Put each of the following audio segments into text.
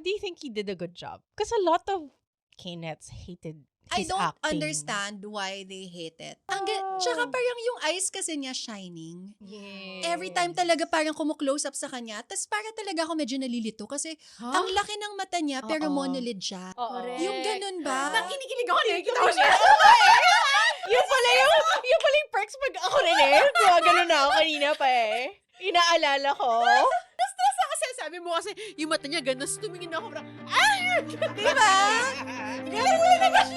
Do you think he did a good job? Because a lot of K-nets hated I his don't acting. understand why they hate it. Tsaka parang yung eyes kasi niya shining. Yes. Every time talaga parang kumuklose up sa kanya, tas para talaga ako medyo nalilito kasi ang laki ng mata niya pero Oo. monolid siya. Oo. Yung ganun ba? Nakikinig ako, nakikita ko siya. Yung pala yung perks pag ako rin eh. Ganun na ako kanina pa eh. Inaalala ko. Kasi sabi mo kasi, yung mata niya ganun, so tumingin ako parang, Diba? galing mo na kasi.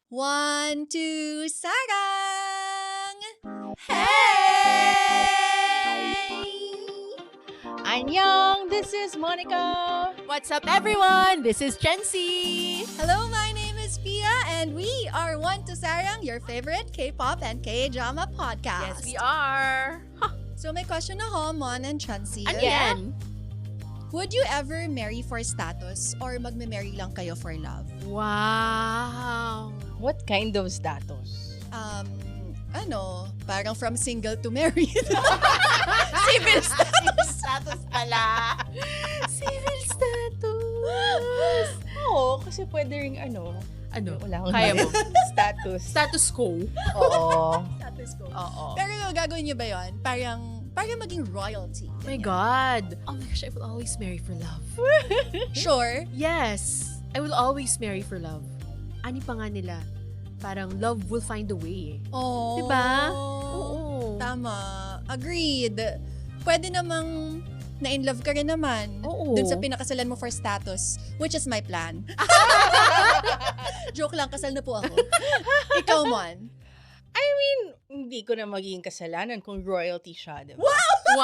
One, two, sarang! Hey! Annyeong, this is Monica. What's up, everyone? This is Chency. Hello, my name is Pia, and we are One to Sarang, your favorite K-pop and K-drama podcast. Yes, we are. So may question ako, Mon and Chansey. Ano Yeah. yan? Would you ever marry for status or magme-marry lang kayo for love? Wow. What kind of status? Parang from single to married. Civil status. Status pala. Civil status. Oo, kasi pwede ring Ano? wala akong Kaya mo? status. Status quo. Oo. Status ko. Oo. Pero gagawin niyo ba yun? Parang maging royalty. Oh my God. Oh my gosh, I will always marry for love. Sure. Yes. I will always marry for love. Ani pa nga nila, parang love will find a way. Oh. Diba? Oo. Tama. Agreed. Pwede namang na-in-love ka rin naman. Oo. Dun sa pinakasalan mo for status, which is my plan. Joke lang, kasal na po ako. Ikaw, Mon. Hindi ko na magiging kasalanan kung royalty siya, diba? Wow!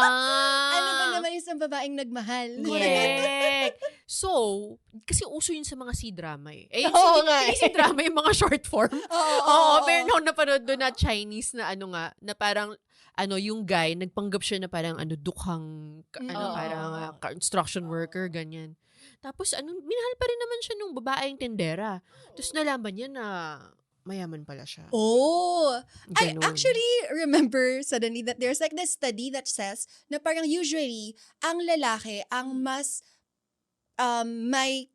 Ano ba naman isang babaeng nagmahal? Correct. So, kasi uso yun sa mga C-drama eh. Oo nga hindi C-drama yung mga short form. Oo. Meron akong napanood doon na Chinese na na parang, yung guy, nagpanggap siya na parang, dukhang, Oo. parang construction worker, ganyan. Tapos, minahal pa rin naman siya nung babaeng tendera. Tapos nalaman niya na mayaman pala siya. Oh. I Ganun. actually remember suddenly that there's like this study that says na parang usually, ang lalaki ang mas may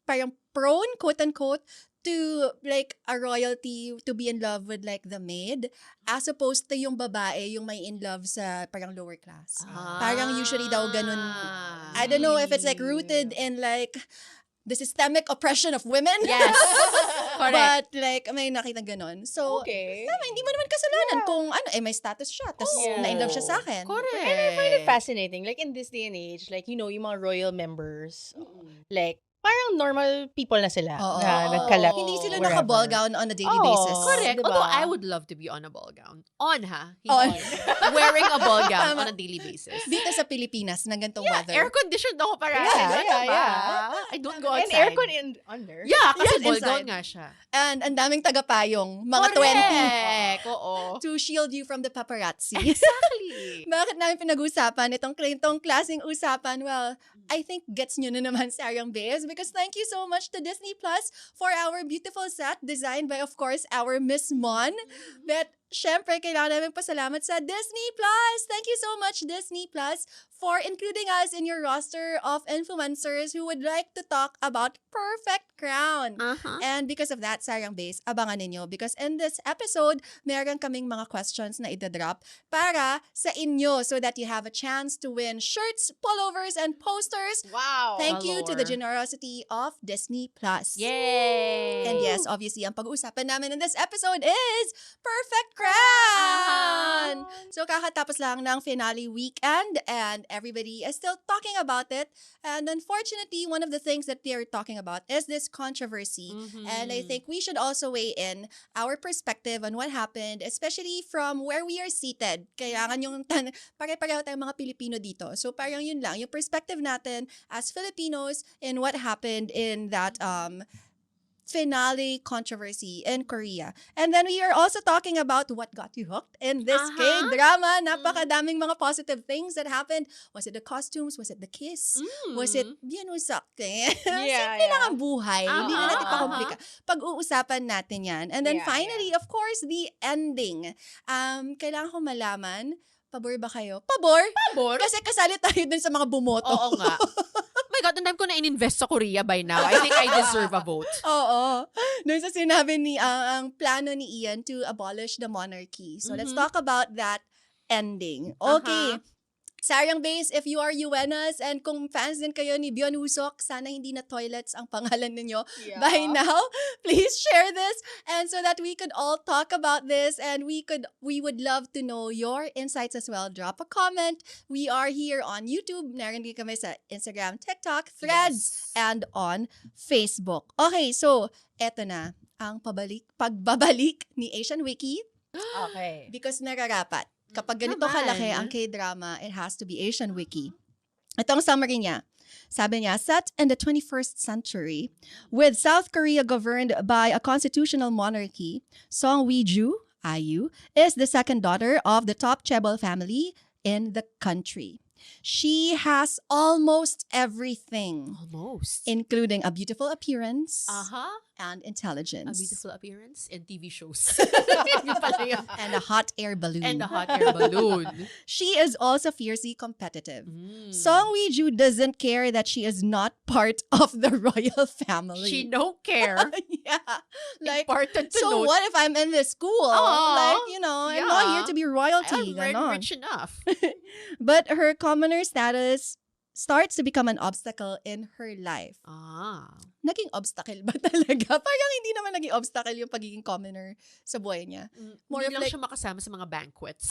parang prone, quote-unquote, to like a royalty to be in love with like the maid as opposed to yung babae yung may in love sa parang lower class. Parang usually daw ganun. I don't know if it's like rooted in like the systemic oppression of women. Yes. Correct. But like may nakita ganun. So Okay. tama, hindi mo naman kasalanan kung may status siya tapos Oo. na-in-love siya sa akin. Correct. And I find it fascinating. Like, in this day and age, like, yung mga royal members, like, parang normal people na sila Oo. na nagkalap. Hindi sila wherever. naka-ball gown on a daily Oo. basis. Correct. Diba? Although I would love to be on a ball gown. On, ha? Hindi On. Wearing a ball gown Tama. on a daily basis. Dito sa Pilipinas, ng ganitong weather. Air-conditioned ako para. Yeah. I don't go And outside. aircon under. Yeah, kasi Yes, ball inside. gown nga siya. And ang daming taga-payong, mga Correct. Oo. 20, to shield you from the paparazzi. Exactly. Bakit namin pinag-usapan itong klaseng usapan? Well, I think gets nyo na naman Sarang Bays because thank you so much to Disney Plus for our beautiful set designed by, of course, our Miss Mon. But, syempre, kailangan namin pasalamat sa Disney Plus. Thank you so much, Disney Plus, for including us in your roster of influencers who would like to talk about Perfect Crown. Uh-huh. And because of that, Sarang Base, abangan ninyo because in this episode, meron kaming mga questions na idadrop para sa inyo so that you have a chance to win shirts, pullovers, and posters. Wow. Thank you to the Galore. generosity of Disney Plus. Yay! And yes, obviously, ang pag-uusapan namin in this episode is Perfect Crown! So, kakatapos lang ng finale weekend and everybody is still talking about it. And unfortunately, one of the things that they're talking about is this controversy. Mhm. And I think we should also weigh in our perspective on what happened, especially from where we are seated. Kailangan yung pare-pareho tayong mga Pilipino dito. So parang yun lang, yung perspective natin as Filipinos in what happened in that finale controversy in Korea. And then we are also talking about what got you hooked in this K-drama. Napakadaming mga positive things that happened. Was it the costumes? Was it the kiss? Was it, binusak? Simple lang ang buhay. Hindi na natin pakomplika. Pag-uusapan natin yan. And then finally, of course, the ending. Kailangan ko malaman, pabor ba kayo? Pabor? Pabor? Kasi kasali tayo dun sa mga bumoto. Oo nga. Oh my God, ang time ko na in-invest sa Korea by now. I think I deserve a vote. Oo. Doon sa sinabi ni, ang plano ni Ian to abolish the monarchy. So let's talk about that ending. Okay. Sayang Base, if you are Yuenas and kung fans din kayo ni Byeon Woosok, sana hindi na toilets ang pangalan ninyo by now. Please share this and so that we could all talk about this and we would love to know your insights as well. Drop a comment. We are here on YouTube. Narin din kami sa Instagram, TikTok, Threads, and on Facebook. Okay, so eto na ang pagbabalik ni Asian Wiki Okay. because nararapat. Kapag ganito Naman. kalaki ang K-drama, it has to be Asian Wiki. Ito ang summary niya. Sabi niya, set in the 21st century, with South Korea governed by a constitutional monarchy, Song Wi-ju, IU, is the second daughter of the top chaebol family in the country. She has almost everything, Almost. including a beautiful appearance and A intelligence. beautiful appearance and TV shows. Yun pala yun. And a hot air balloon. And a hot air balloon. She is also fiercely competitive. Mm. Song Wi-ju doesn't care that she is not part of the royal family. She don't care. Yeah. Like, Important to so note. what if I'm in this school? Aw, Like, I'm not here yeah. to be royalty. I'm very ganon. rich enough. But her commoner status starts to become an obstacle in her life. Naging obstacle ba talaga? Parang hindi naman naging obstacle yung pagiging commoner sa buhay niya. More Hindi of lang like- siya makasama sa mga banquets.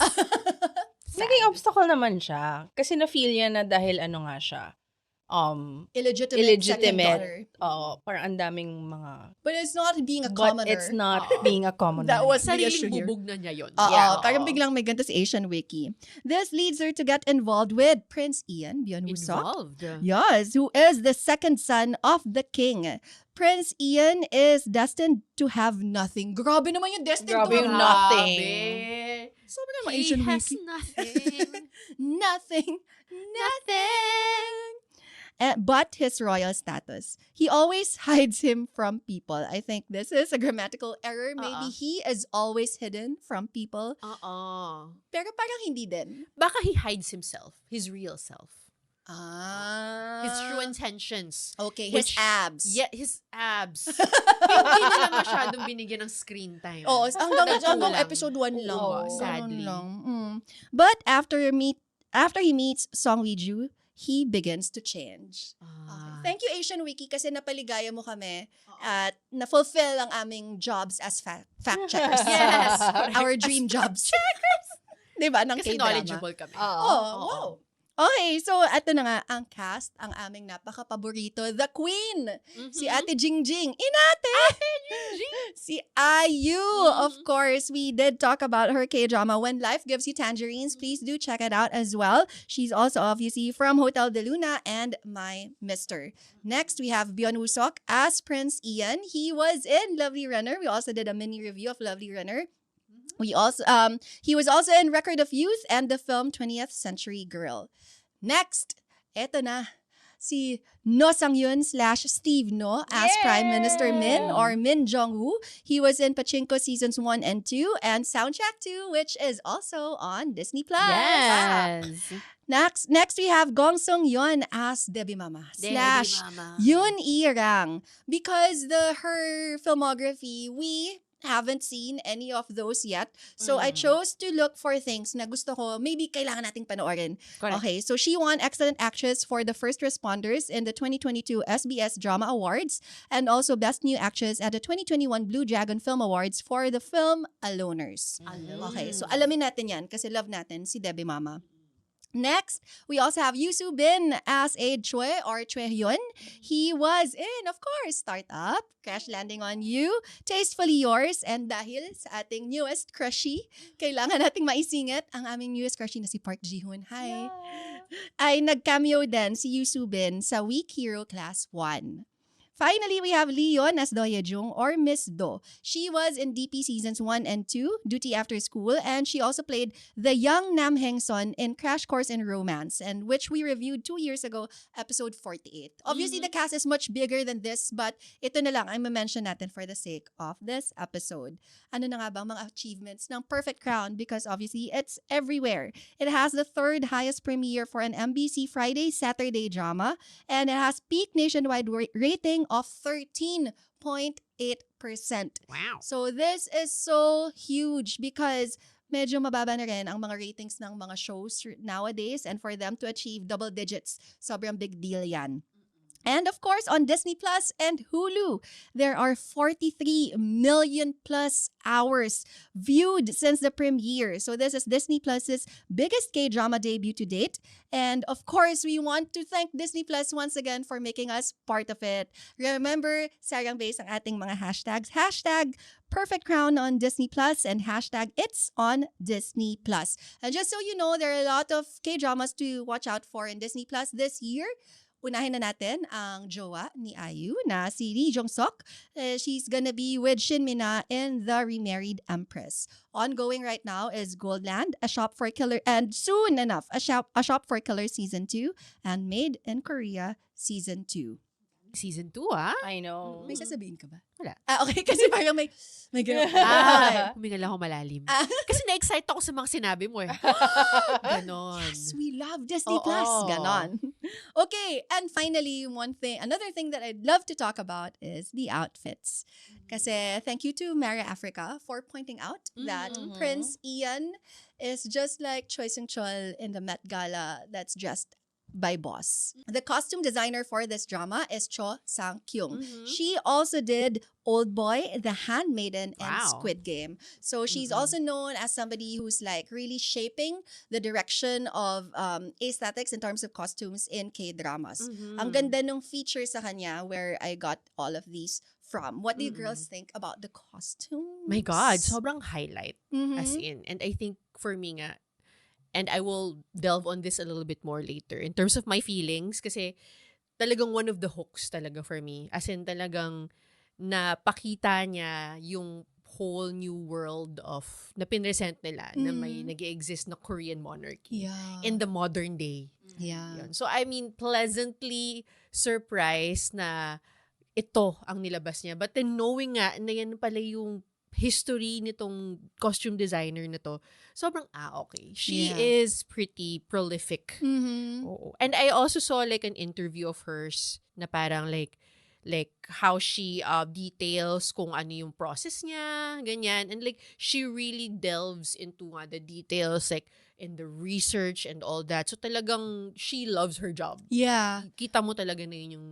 Naging obstacle naman siya. Kasi na-feel niya na dahil ano nga siya, Illegitimate second daughter. Parang ang daming mga... But it's not being a But commoner. it's not Oo. being a commoner. That was the issue Sariling here. bubog na niya yun. Oo, Yeah. parang biglang may ganito si Asian Wiki. This leads her to get involved with Prince Ian Byeon Woosok. Involved. Yes, who is the second son of the king. Prince Ian is destined to have nothing. Grabe naman yung destined Grabe to yung have nothing. Sabi naman, He Asian has Wiki. nothing. Nothing. But his royal status. He always hides him from people. I think this is a grammatical error. Maybe he is always hidden from people. Pero parang hindi din. Baka he hides himself. His real self. Ah. His true intentions. Okay, his Which- abs. Yeah, his abs. Hindi nila masyadong binigyan ng screen time. Oo, hanggang Kulang. episode 1 lang. Oo, Ganun sadly. lang. But after he meets Song Wi-ju, he begins to change. Okay. Thank you, Asian Wiki, kasi napaligaya mo kami at na-fulfill ang aming jobs as fact checkers. Yes. Our dream jobs. Diba? Ng Kasi K-drama. knowledgeable kami. Oh, wow. Okay, so ito na nga ang cast, ang aming napaka-paborito, the Queen, si Ate Jingjing. Inate! Si IU, of course. We did talk about her K-drama, When Life Gives You Tangerines. Please do check it out as well. She's also obviously from Hotel de Luna and My Mister. Next, we have Byeon Woosok as Prince Ian. He was in Lovely Runner. We also did a mini review of Lovely Runner. We also he was also in Record of Youth and the film 20th Century Girl. Next, eto na, si No Sang-yoon / Steve No as Prime Minister Min or Min Jong-woo. He was in Pachinko Seasons 1 and 2 and Soundtrack 2, which is also on Disney+. Yes. Next we have Gong Sung-yeon as Debbie Mama / Yoon Irang. Because her filmography, we haven't seen any of those yet. So I chose to look for things na gusto ko, maybe kailangan nating panoorin. Correct. Okay, so she won Excellent Actress for The First Responders in the 2022 SBS Drama Awards and also Best New Actress at the 2021 Blue Dragon Film Awards for the film Aloners. Okay, so alamin natin yan kasi love natin si Debbie Mama. Next, we also have Yoo Soo Bin as a Choi or Choi Hyun. He was in, of course, Startup, Crash Landing on You, Tastefully Yours, and dahil sa ating newest crushie, kailangan nating maisingit ang aming newest crushie na si Park Ji-hoon. Hi! Ay nag-cameo din si Yoo Soo Bin sa Weak Hero Class 1. Finally, we have Leon as Do Yejung or Miss Do. She was in DP seasons 1 and 2, Duty After School, and she also played the young Nam Heng Son in Crash Course in Romance, and which we reviewed 2 years ago, episode 48. Obviously, the cast is much bigger than this, but ito na lang ang mention natin for the sake of this episode. Ano na nga ba ang mga achievements ng Perfect Crown? Because obviously, it's everywhere. It has the third highest premiere for an MBC Friday Saturday drama, and it has peak nationwide rating of 13.8%. Wow. So this is so huge because medyo mababa na rin ang mga ratings ng mga shows nowadays, and for them to achieve double digits, sobrang big deal yan. And of course, on Disney Plus and Hulu, there are 43 million plus hours viewed since the premiere. So this is Disney Plus's biggest K-drama debut to date. And of course, we want to thank Disney Plus once again for making us part of it. Remember, Sarang Base ang ating mga hashtags. Hashtag Perfect Crown on Disney Plus and hashtag It's on Disney Plus. And just so you know, there are a lot of K-dramas to watch out for in Disney Plus this year. Unahin na natin ang jowa ni IU na si Lee Jong-sok. She's gonna be with Shin Mina in The Remarried Empress. Ongoing right now is Goldland, A Shop for Killer, and soon enough, A Shop for Killer Season 2 and Made in Korea Season 2. Season 2, ah? I know. May sasabihin ka ba? Wala. Okay, kasi parang may ganun. Humingal ako malalim. Ah. Kasi na-excite ako sa mga sinabi mo eh. Ganon. Yes, we love Disney Oo. Plus. Ganon. Okay, and finally, another thing that I'd love to talk about is the outfits. Kasi thank you to Mara Africa for pointing out that Mhm. Prince Ian is just like Choi Seung-chul in the Met Gala that's dressed by Boss. The costume designer for this drama is Cho Sang-kyung. Mhm. She also did Old Boy, The Handmaiden, and Wow. Squid Game. So she's Mhm. also known as somebody who's like really shaping the direction of aesthetics in terms of costumes in K-dramas. Mhm. Ang ganda nung feature sa kanya where I got all of these from. What do you Mm-mm. girls think about the costumes? My God, sobrang highlight. Mhm. As in. And I think for me nga, and I will delve on this a little bit more later in terms of my feelings kasi talagang one of the hooks talaga for me. As in talagang napakita niya yung whole new world of na pinresent nila na may nag-exist na Korean monarchy Yeah. in the modern day. Yeah. Yun. So I mean, pleasantly surprised na ito ang nilabas niya. But then knowing nga na yan pala yung history nitong costume designer na to, sobrang okay. She Yeah. is pretty prolific. Mhm. Oo. And I also saw like an interview of hers na parang like how she details kung ano yung process niya, ganyan. And like she really delves into the details like in the research and all that. So talagang she loves her job. Yeah. Kita mo talaga na yun yung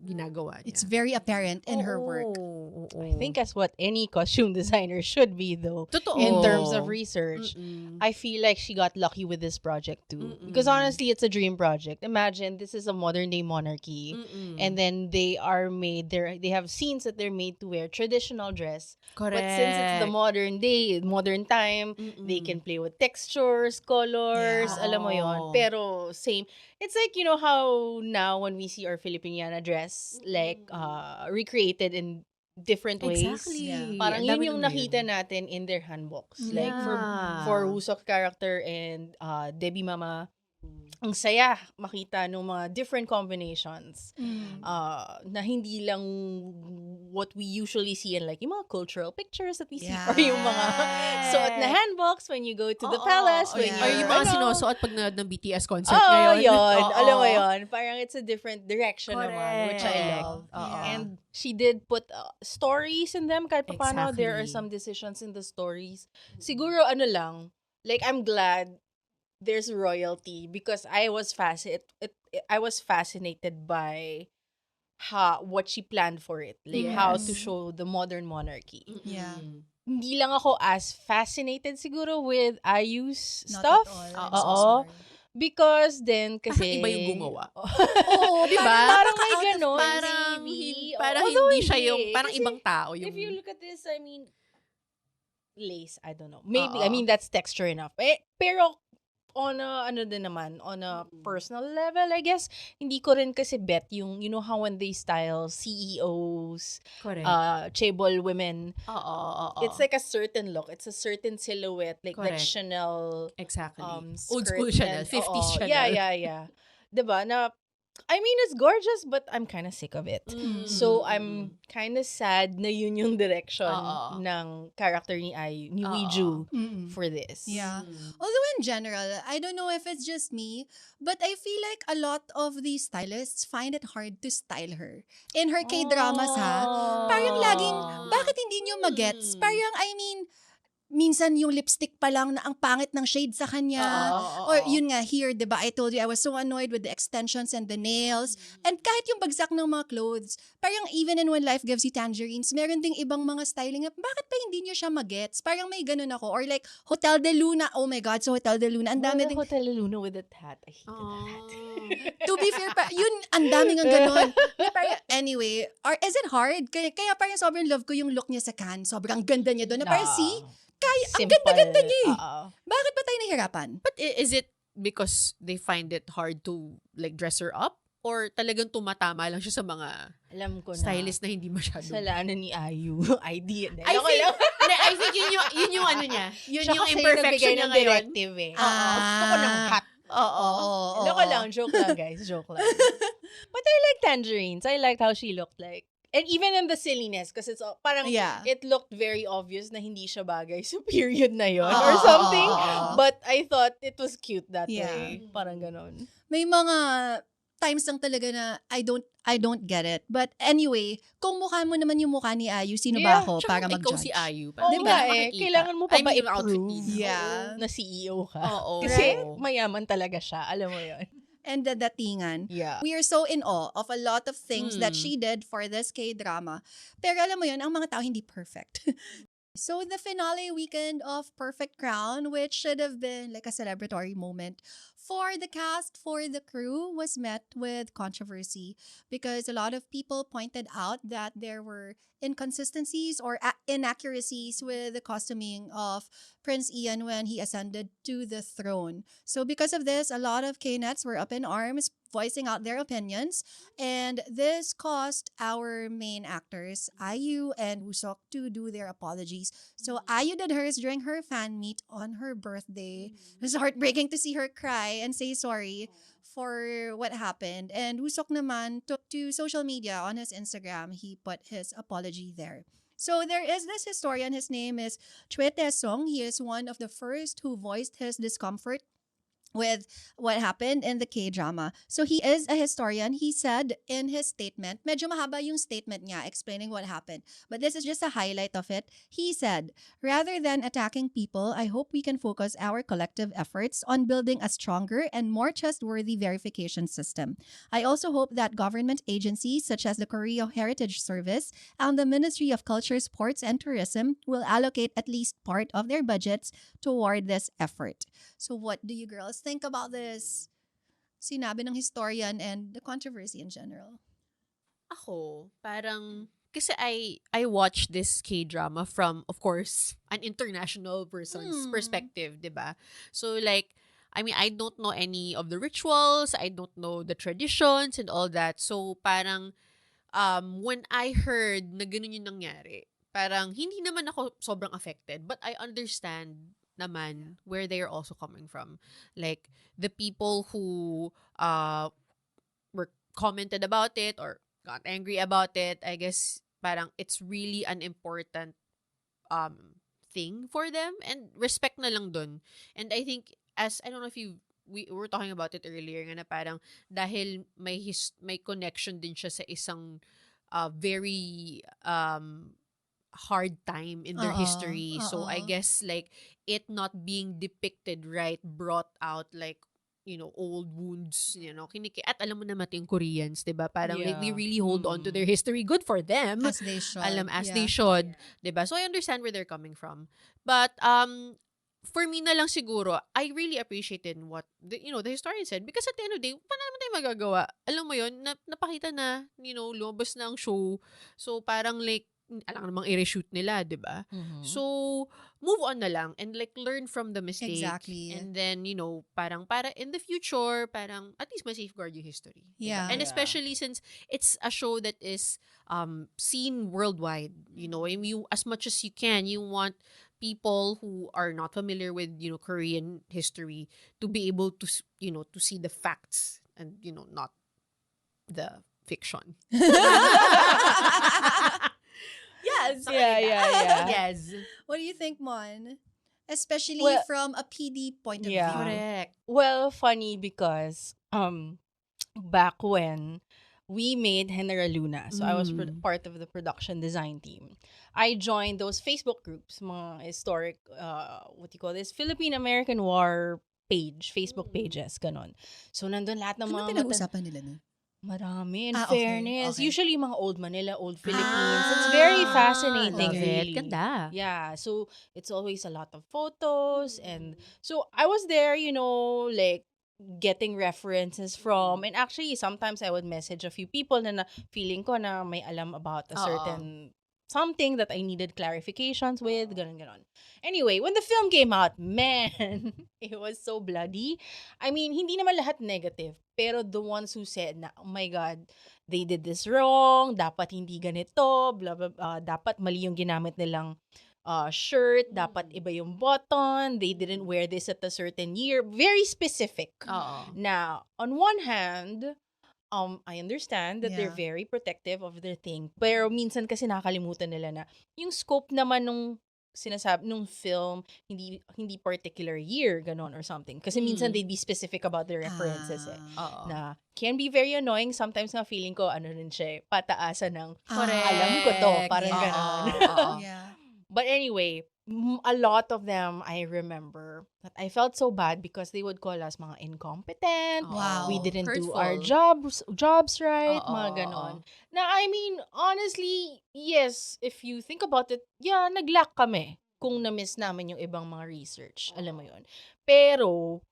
ginagawa niya. It's very apparent in her work. Oo. I think that's what any costume designer should be, though. Totoo. In terms of research. Mm-mm. I feel like she got lucky with this project too. Mm-mm. Because honestly, it's a dream project. Imagine this is a modern day monarchy. Mm-mm. And then they have scenes that they're made to wear traditional dress. Correct. But since it's the modern day, modern time, Mm-mm. they can play with textures, colors, Yeah. alam mo yon. Oo. Pero same. It's like, you know how now when we see our Filipiniana dress, like recreated in different ways. Exactly. Yeah. Parang Ang yun dami yung ng nakita yun. natin in their handbooks. Yeah. Like for Wusok's character and Debbie Mama, ang saya makita ng mga different combinations na hindi lang what we usually see in like yung mga cultural pictures that we see or yung mga suot na handbooks when you go to the Oo, palace. When yeah. Or you're, yung mga ano, sinusuot pag nanood ng BTS concert Oo, ngayon. yun. Oo. Alam mo yun. Parang it's a different direction naman, which I Correct. love. Oo. And she did put stories in them kahit paano. There are Exactly. some decisions in the stories. Siguro ano lang, like I'm glad there's royalty because I was fascinated by what she planned for it. Like how to Yes. show the modern monarchy. Yeah. Hindi lang ako as fascinated siguro with IU's Not stuff. at all. Oo. I'm so Oo. sorry. Because then, kasi... Parang iba yung gumawa. Oo, Di ba? Parang may out of ganon, Parang, maybe. parang Although hindi siya yung, hindi. parang Kasi ibang tao. Yung, If you look at this, I mean, lace, I don't know. Maybe, Oo. I mean, that's texture enough. Pero, on a, ano din naman, on a personal level, I guess, hindi ko rin kasi bet yung, you know how when they style CEOs, Correct. chaebol women, Oo. it's like a certain look. It's a certain silhouette, like Correct. Chanel Exactly. Old skirt school Chanel, and 50s oo, Chanel. yeah. 'Di ba? Na I mean, it's gorgeous, but I'm kind of sick of it. So I'm kind of sad na yun yung direction Oo. ng character ni Oo. Wiju Mm-mm. for this. Yeah. Although in general, I don't know if it's just me, but I feel like a lot of these stylists find it hard to style her. In her K-dramas ha, parang laging, bakit hindi nyo magets? Parang, I mean, minsan yung lipstick pa lang na ang pangit ng shade sa kanya. Oo. Or yun nga, here, di ba, I told you I was so annoyed with the extensions and the nails. And kahit yung bagsak ng mga clothes, parang even in When Life Gives You Tangerines, meron ding ibang mga styling na, bakit pa hindi nyo siya magets? Parang may ganun ako. Or like, Hotel de Luna. Oh my God, so Hotel de Luna. Ang dami ding, Hotel Luna with the hat. I hated that hat. to be fair, yun, ang daming ang ganun. Na parang, anyway, or is it hard? Kaya parang sobrang love ko yung look niya sa Cannes. Sobrang ganda niya doon. Na parang, see, ang ganda-ganda niya eh. Bakit ba tayo nahihirapan? But is it because they find it hard to like dress her up? Or talagang tumatama lang siya sa mga Alam ko na. stylist na hindi masyado? Kasalanan ni Ayu. Idea. I think yun yung ano niya. Yun Siya yung kasi imperfection niya ng ngayon. directive eh. Ah. Gusto ko ng hat. Oo. Loko lang. Joke lang, guys. Joke lang. But I like Tangerines. I liked how she looked like. And even in the silliness, because it's parang Yeah. it looked very obvious na hindi siya bagay sa period na yon or something. But I thought it was cute that Yeah. way. Parang ganon. May mga times lang talaga na I don't get it. But anyway, kung mukha mo naman yung mukha ni Ayu, sino ba Yeah. ako Tsaka para ikaw mag-judge? si Ayu. Oo Di nga ba? eh. Makikita. Kailangan mo pa I ba mean, yung outfit i-prove niya. Yeah. na CEO ka? Oo. Kasi Right? mayaman talaga siya. Alam mo yon. And the datingan. Yeah. We are so in awe of a lot of things that Hmm. she did for this K-drama. Pero alam mo yun, ang mga tao hindi perfect. So the finale weekend of Perfect Crown, which should have been like a celebratory moment for the cast, for the crew, was met with controversy because a lot of people pointed out that there were inconsistencies or inaccuracies with the costuming of Prince Ian when he ascended to the throne. So because of this, a lot of K-nets were up in arms, voicing out their opinions, and this caused our main actors, Ayu and Wusok, to do their apologies. So Ayu did hers during her fan meet on her birthday. It was heartbreaking to see her cry and say sorry for what happened. And Wusok naman took to social media on his Instagram. He put his apology there. So there is this historian, his name is Chue Tae-sung. He is one of the first who voiced his discomfort with what happened in the K-drama. So he is a historian. He said in his statement, medyo mahaba yung statement niya explaining what happened, but this is just a highlight of it. He said, rather than attacking people, I hope we can focus our collective efforts on building a stronger and more trustworthy verification system. I also hope that government agencies such as the Korea Heritage Service and the Ministry of Culture, Sports, and Tourism will allocate at least part of their budgets toward this effort. So what do you girls think about this sinabi ng historian and the controversy in general? Ako, parang, kasi I watched this K-drama from, of course, an international person's perspective, di ba? So like, I mean, I don't know any of the rituals, I don't know the traditions and all that. So parang, when I heard na ganun yung nangyari, parang hindi naman ako sobrang affected, but I understand naman where they are also coming from. Like, the people who were commented about it or got angry about it, I guess parang it's really an important thing for them, and respect na lang dun. And I think, as I don't know if we were talking about it earlier nga na parang dahil may connection din siya sa isang very hard time in their history. So I guess like it not being depicted right brought out like, you know, old wounds, you know, at alam mo naman yung Koreans, 'di ba? Parang like they really hold on to their history. Good for them. As they should. They should, 'di ba? So I understand where they're coming from. But for me na lang siguro, I really appreciated what the historian said, because at the end of the day, paano naman tayo magagawa? Alam mo yun, napakita na, lumabas na ang show. So parang like, alam namang i-reshoot nila, di ba? Mhm. So, move on na lang and like learn from the mistake. Exactly. And then, parang para in the future, parang at least ma-safeguard yung history. Yeah. And Yeah. especially since it's a show that is seen worldwide, and you, as much as you can, you want people who are not familiar with, Korean history to be able to, to see the facts and, not the fiction. Yes. Yeah. Yes. What do you think, Mon? Especially Well, from a PD point of yeah. view. Correct. Well, funny because back when we made Genera Luna, so I was part of the production design team. I joined those Facebook groups, mga historic, what do you call this, Philippine American War page, Facebook pages, ganon. So nandun lahat ng Ano mga pinag-uusapan nila nun? Marami, in Ah, okay, fairness. okay. Usually mga old Manila, old Philippines. It's very fascinating, Love really. it. Ganda. Yeah, so it's always a lot of photos, and so I was there, like getting references from, and actually sometimes I would message a few people na feeling ko na may alam about a certain something that I needed clarifications with, ganon. Anyway, when the film came out, man, it was so bloody. I mean, hindi naman lahat negative, pero the ones who said na, oh my God, they did this wrong, dapat hindi ganito, blah, blah, dapat mali yung ginamit nilang shirt, dapat iba yung button, they didn't wear this at a certain year. Very specific. Now, on one hand, I understand that they're Yeah. very protective of their thing. Pero minsan kasi nakakalimutan nila na yung scope naman nung nung film, hindi particular year, ganon or something. Kasi minsan they'd be specific about their references eh. Na can be very annoying. Sometimes nga feeling ko, ano rin siya eh, pataasan ng, alam ko to, parang yeah. ganon. Yeah. But anyway, a lot of them, I remember that I felt so bad because they would call us mga incompetent. Wow. We didn't do Hurtful. our jobs right, mga Oo. ganon. Na I mean, honestly, yes, if you think about it, yeah, nag-lack kami kung na-miss namin yung ibang mga research. Alam mo yun. Pero,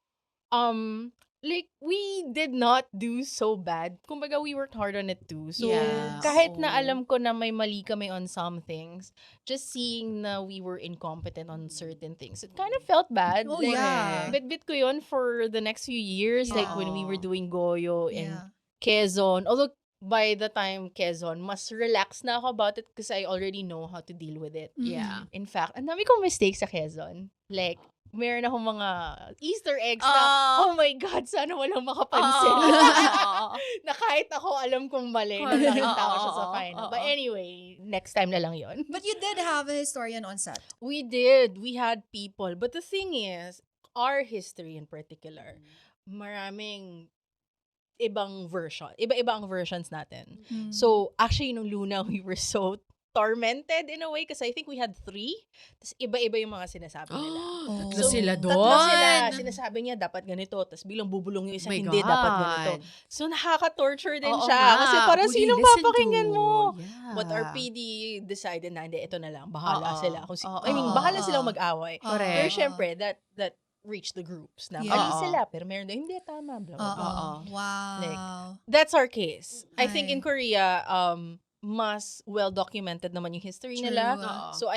like, we did not do so bad. Kumbaga, we worked hard on it too. So, Yes. kahit na alam ko na may mali kami on some things, just seeing na we were incompetent on certain things, it kind of felt bad. Oh, Like, yeah. bit ko yun for the next few years. Like, when we were doing Goyo and Yeah. Quezon. Although, by the time Quezon, mas relaxed na ako about it because I already know how to deal with it. Yeah. In fact, ang dami kong mistakes sa Quezon. Like, meron akong mga Easter eggs na, oh my God, sana walang makapansin. Na kahit ako alam kong mali nung Correct. nakita ko siya sa Oo, final. oo. But anyway, next time na lang yon. But you did have a historian on set. We did. We had people. But the thing is, our history in particular, maraming ibang version. Iba-iba ang versions natin. So, actually, nung Luna, we were so tormented in a way kasi I think we had 3. Tapos iba-iba yung mga sinasabi nila. Tatlo sila doon. Tatlo sila. Sinasabi niya, dapat ganito. Tapos bilang bubulong yung isa, My hindi, God. dapat ganito. So, nakaka-torture din Oo siya. nga. Kasi parang Would you sinong listen papakinggan to? mo? Yeah. But our PD decided na, hindi, ito na lang. Bahala Oo. sila. Kung Oo. I mean, bahala silang mag-away. Correct. Pero syempre, that reached the groups. Na Yeah. mali Oo. sila, pero meron din, hindi, tama. Blah, blah, blah. Oo. Wow. Like, that's our case. I think Ay. in Korea, mas well-documented naman yung history True. nila. Oo. So,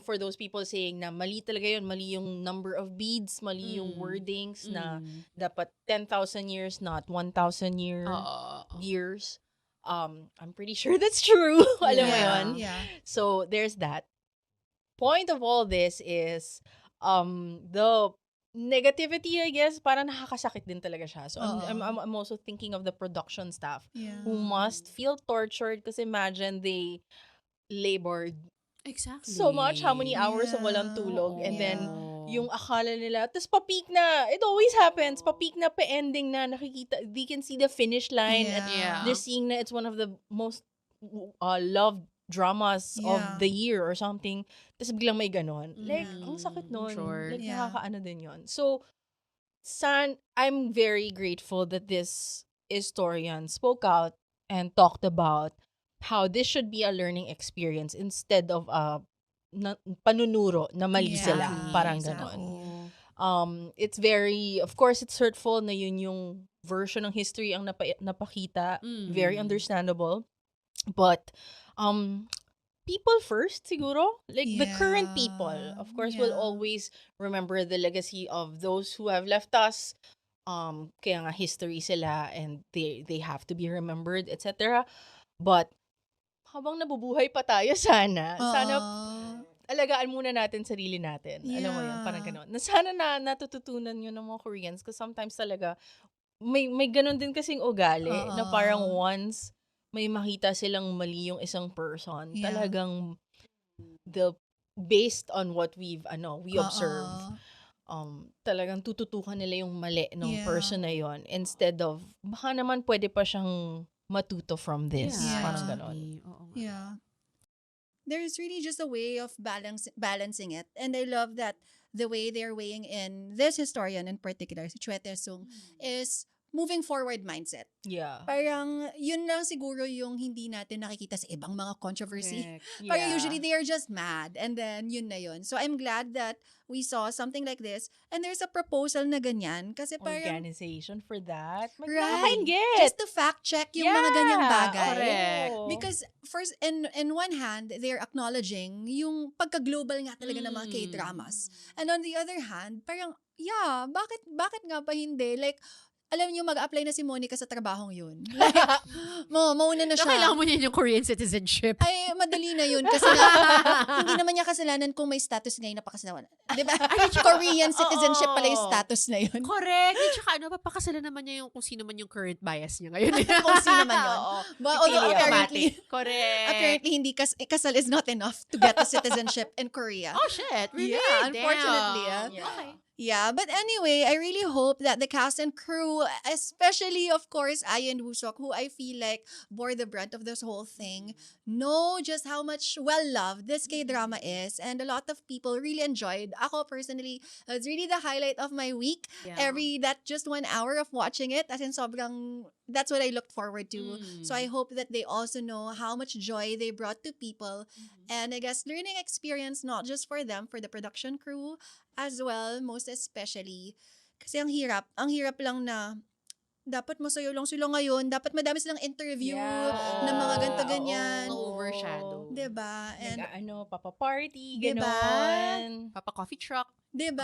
for those people saying na mali talaga yun, mali yung number of beads, mali yung wordings na dapat 10,000 years, not 1,000 years. I'm pretty sure that's true. Alam mo Yeah. yun? Yeah. So, there's that. Point of all this is, the negativity, I guess, parang nakakasakit din talaga siya. So, I'm also thinking of the production staff Yeah. who must feel tortured because imagine they labored Exactly. so much, how many hours of walang tulog, and then yung akala nila, tapos pa-peak na, it always happens, pa-peak na, pa-ending na, nakikita, they can see the finish line, and Yeah. they're seeing na it's one of the most loved dramas Yeah. of the year or something, tapos biglang may ganon. Like, ang Mm, sakit nun. sure. Like, Yeah. nakakaano din yun. So, I'm very grateful that this historian spoke out and talked about how this should be a learning experience instead of panunuro na mali Yeah. sila. Parang Exactly. ganon. It's very, of course, it's hurtful na yun yung version ng history ang napakita. Very understandable. But, people first siguro. Like the current people, Yeah, of course, will yeah. always remember the legacy of those who have left us. Kaya nga history sila and they have to be remembered, etc. But habang nabubuhay pa tayo, sana Oo. alagaan muna natin sarili natin. Alam mo yun, parang Yeah. gano'n. Na sana natututunan yun ng mga Koreans kasi sometimes talaga may gano'n din kasing ugali na parang Oo. once may makita silang mali yung isang person, Yeah. talagang based on what we observe, talagang tututukan nila yung mali ng Yeah. person na yon instead of baka naman pwede pa siyang matuto from this. Yeah. Parang ganon. exactly. Oo nga. Yeah. There's really just a way of balancing it. And I love that the way they're weighing in this historian in particular, si Chue Tae-sung, is moving forward mindset. Yeah. Parang yun lang siguro yung hindi natin nakikita sa ibang mga controversy. Correct. Parang usually they are just mad and then yun na yun. So I'm glad that we saw something like this and there's a proposal na ganyan kasi parang Organization for that. Right. Magkakaingit. just to fact check yung mga ganyang bagay. correct. Oo. Because first, in one hand, they're acknowledging yung pagka-global nga talaga ng mga K-dramas. And on the other hand, parang, yeah, bakit nga ba hindi? Like, alam niyo, mag-apply na si Monica sa trabahong yun. Like, mauna na So, siya. kailangan mo niya yung Korean citizenship. Ay, madali na yun. Kasi nga, hindi naman niya kasalanan kung may status ngayon na pakasalanan. Di ba? Korean citizenship pala yung status na yun. Correct. At saka papakasalan naman niya yung kung sino man yung current bias niya ngayon. Kung sino man yun. Oo. But although Pipili apparently, Correct. apparently hindi kasal is not enough to get the citizenship in Korea. Oh, shit. Really? Yeah, unfortunately, Damn. yeah. Okay. Yeah, but anyway, I really hope that the cast and crew, especially, of course, Ai and Woo-seok, who I feel like bore the brunt of this whole thing, know just how much well-loved this K-drama is. And a lot of people really enjoyed. Ako, personally, it's really the highlight of my week. Yeah. That just 1 hour of watching it, as in sobrang, that's what I looked forward to. So I hope that they also know how much joy they brought to people. And I guess learning experience, not just for them, for the production crew, as well, most especially. Kasi ang hirap lang na dapat masaya lang sila ngayon, dapat madami silang interview Yeah. ng mga ganto-ganyan. Oo. Overshadow. Diba? And, Papa-party, Diba? ganon. Papa coffee truck. diba?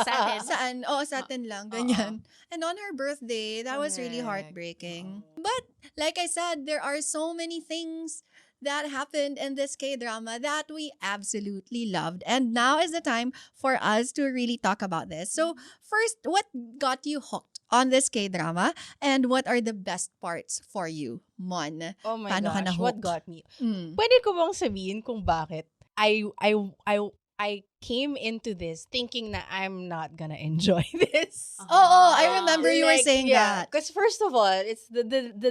Sa atin. Saan? Oo, sa atin lang. Ganyan. And on her birthday, that was really Correct. heartbreaking. But, like I said, there are so many things that happened in this K-drama that we absolutely loved. And now is the time for us to really talk about this. So, first, what got you hooked on this K-drama? And what are the best parts for you, Mon? Oh my Paano ka gosh, what na-hooked? got me? Mm. Pwede ko bang sabihin kung bakit I came into this thinking na I'm not gonna enjoy this. Oo, I remember you were Like, saying yeah, that. because first of all, it's the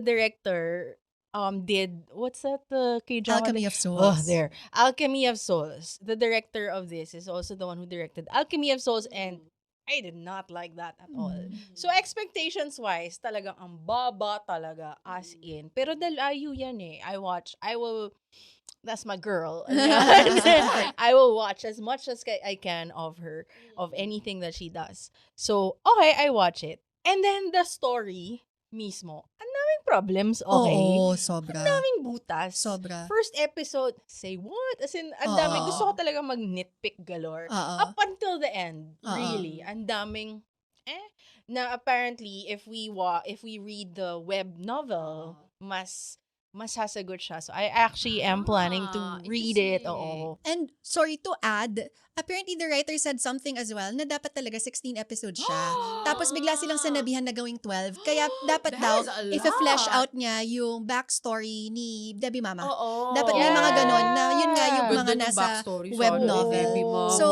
director did what's that the K-drama? Alchemy of Souls. Oh, there. Alchemy of Souls. The director of this is also the one who directed Alchemy of Souls, and I did not like that at all. So expectations-wise, talagang ang baba talaga, as in. Pero dahil ayu yan eh. That's my girl. I will watch as much as I can of her, of anything that she does. So, okay, I watch it. And then the story mismo, ang daming problems, okay? Oo, Ang sobra. daming butas. Sobra. First episode, say what? As in, ang daming, gusto ko talaga mag-nitpick galore. Oo. Up until the end, Oo. really. Ang daming, na apparently, if we read the web novel, mas sasagot siya. So, I actually am planning to read it. interesting. Oo. And sorry to add, apparently the writer said something as well na dapat talaga 16 episodes siya. Tapos bigla silang sanabihan na gawing 12. Kaya dapat That daw, is a if flesh lot. out niya yung backstory ni Debbie Mama. Oo. Dapat may mga ganon na yun nga yung Ganda mga ng nasa backstory, web sorry, novel. Debbie Mama. So,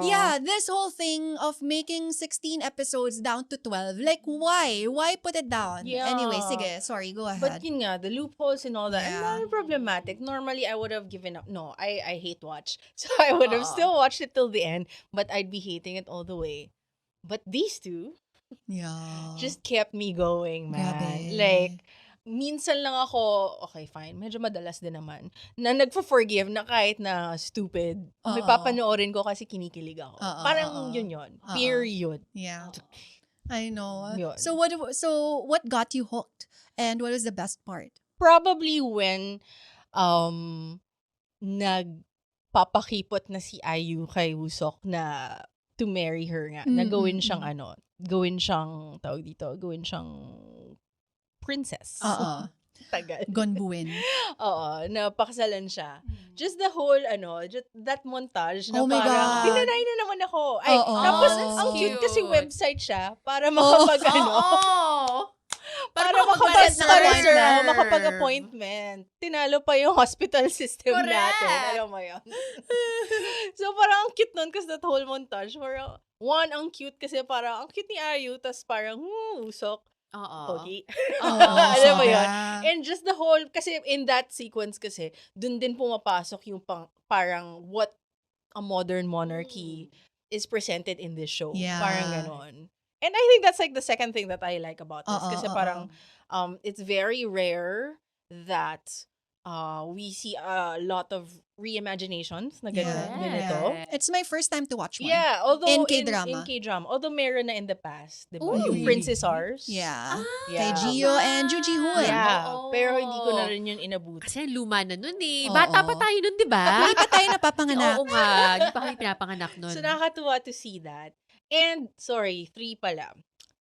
yeah, this whole thing of making 16 episodes down to 12, like why? Why put it down? Yeah. Anyway, sige, sorry, go ahead. But yun nga, the loopholes and all that, Yeah. ang dami problematic. Normally, I would have given up. No, I hate watch. So, I would have still watched it till the end, but I'd be hating it all the way. But these two yeah. just kept me going, man. Grabe. Like, minsan lang ako, okay, fine, medyo madalas din naman, na nagfa-forgive na kahit na stupid. May Oo. papanoorin ko kasi kinikilig ako. Oo, Parang oo. yun yun. Oo. Period. Yeah. I know. Yun. So what got you hooked? And what was the best part? Probably when nagpapakipot na si IU kay Wusok na to marry her nga. Na gawin siyang gawin siyang princess. Oo. Tagal. Gonbuin. Oo, na pakasalan siya. Just the whole, just that montage na Oh my parang, God. tinanay na naman ako. Ay, Oo. tapos, that's ang cute kasi cute. website siya para makapag, para makapag-register ng appointment. makapag-appointment. Tinalo pa yung hospital system Correct. natin. Alam mo yun? So, parang ang cute nun kasi that whole montage. Parang, one, ang cute kasi parang, ang cute ni Ayu, tas parang, usok. Oo. Pogi. Oo, Alam mo yun? sobra. And just the whole, kasi in that sequence kasi, dun din pumapasok yung parang what a modern monarchy is presented in this show. Yeah. Parang ganon. And I think that's like the second thing that I like about this. Oo, Kasi oo. parang, it's very rare that we see a lot of reimaginations na ganito. It's my first time to watch one. Yeah, although In in K-drama. K-drama. Although meron na in the past, di ba? Ooh. Yung Princess Ours. Yeah. Yeah. Kay Gio and Ju Ji-hoon. Yeah, Oo. pero hindi ko na rin yun inabuti. Kasi luma na nun eh. Oo. Bata pa tayo nun, di ba? Hindi pa tayo napapanganak. Oo nga. Di pa kami pinapanganak nun. So, nakakatuwa to see that. And, sorry, 3 pala.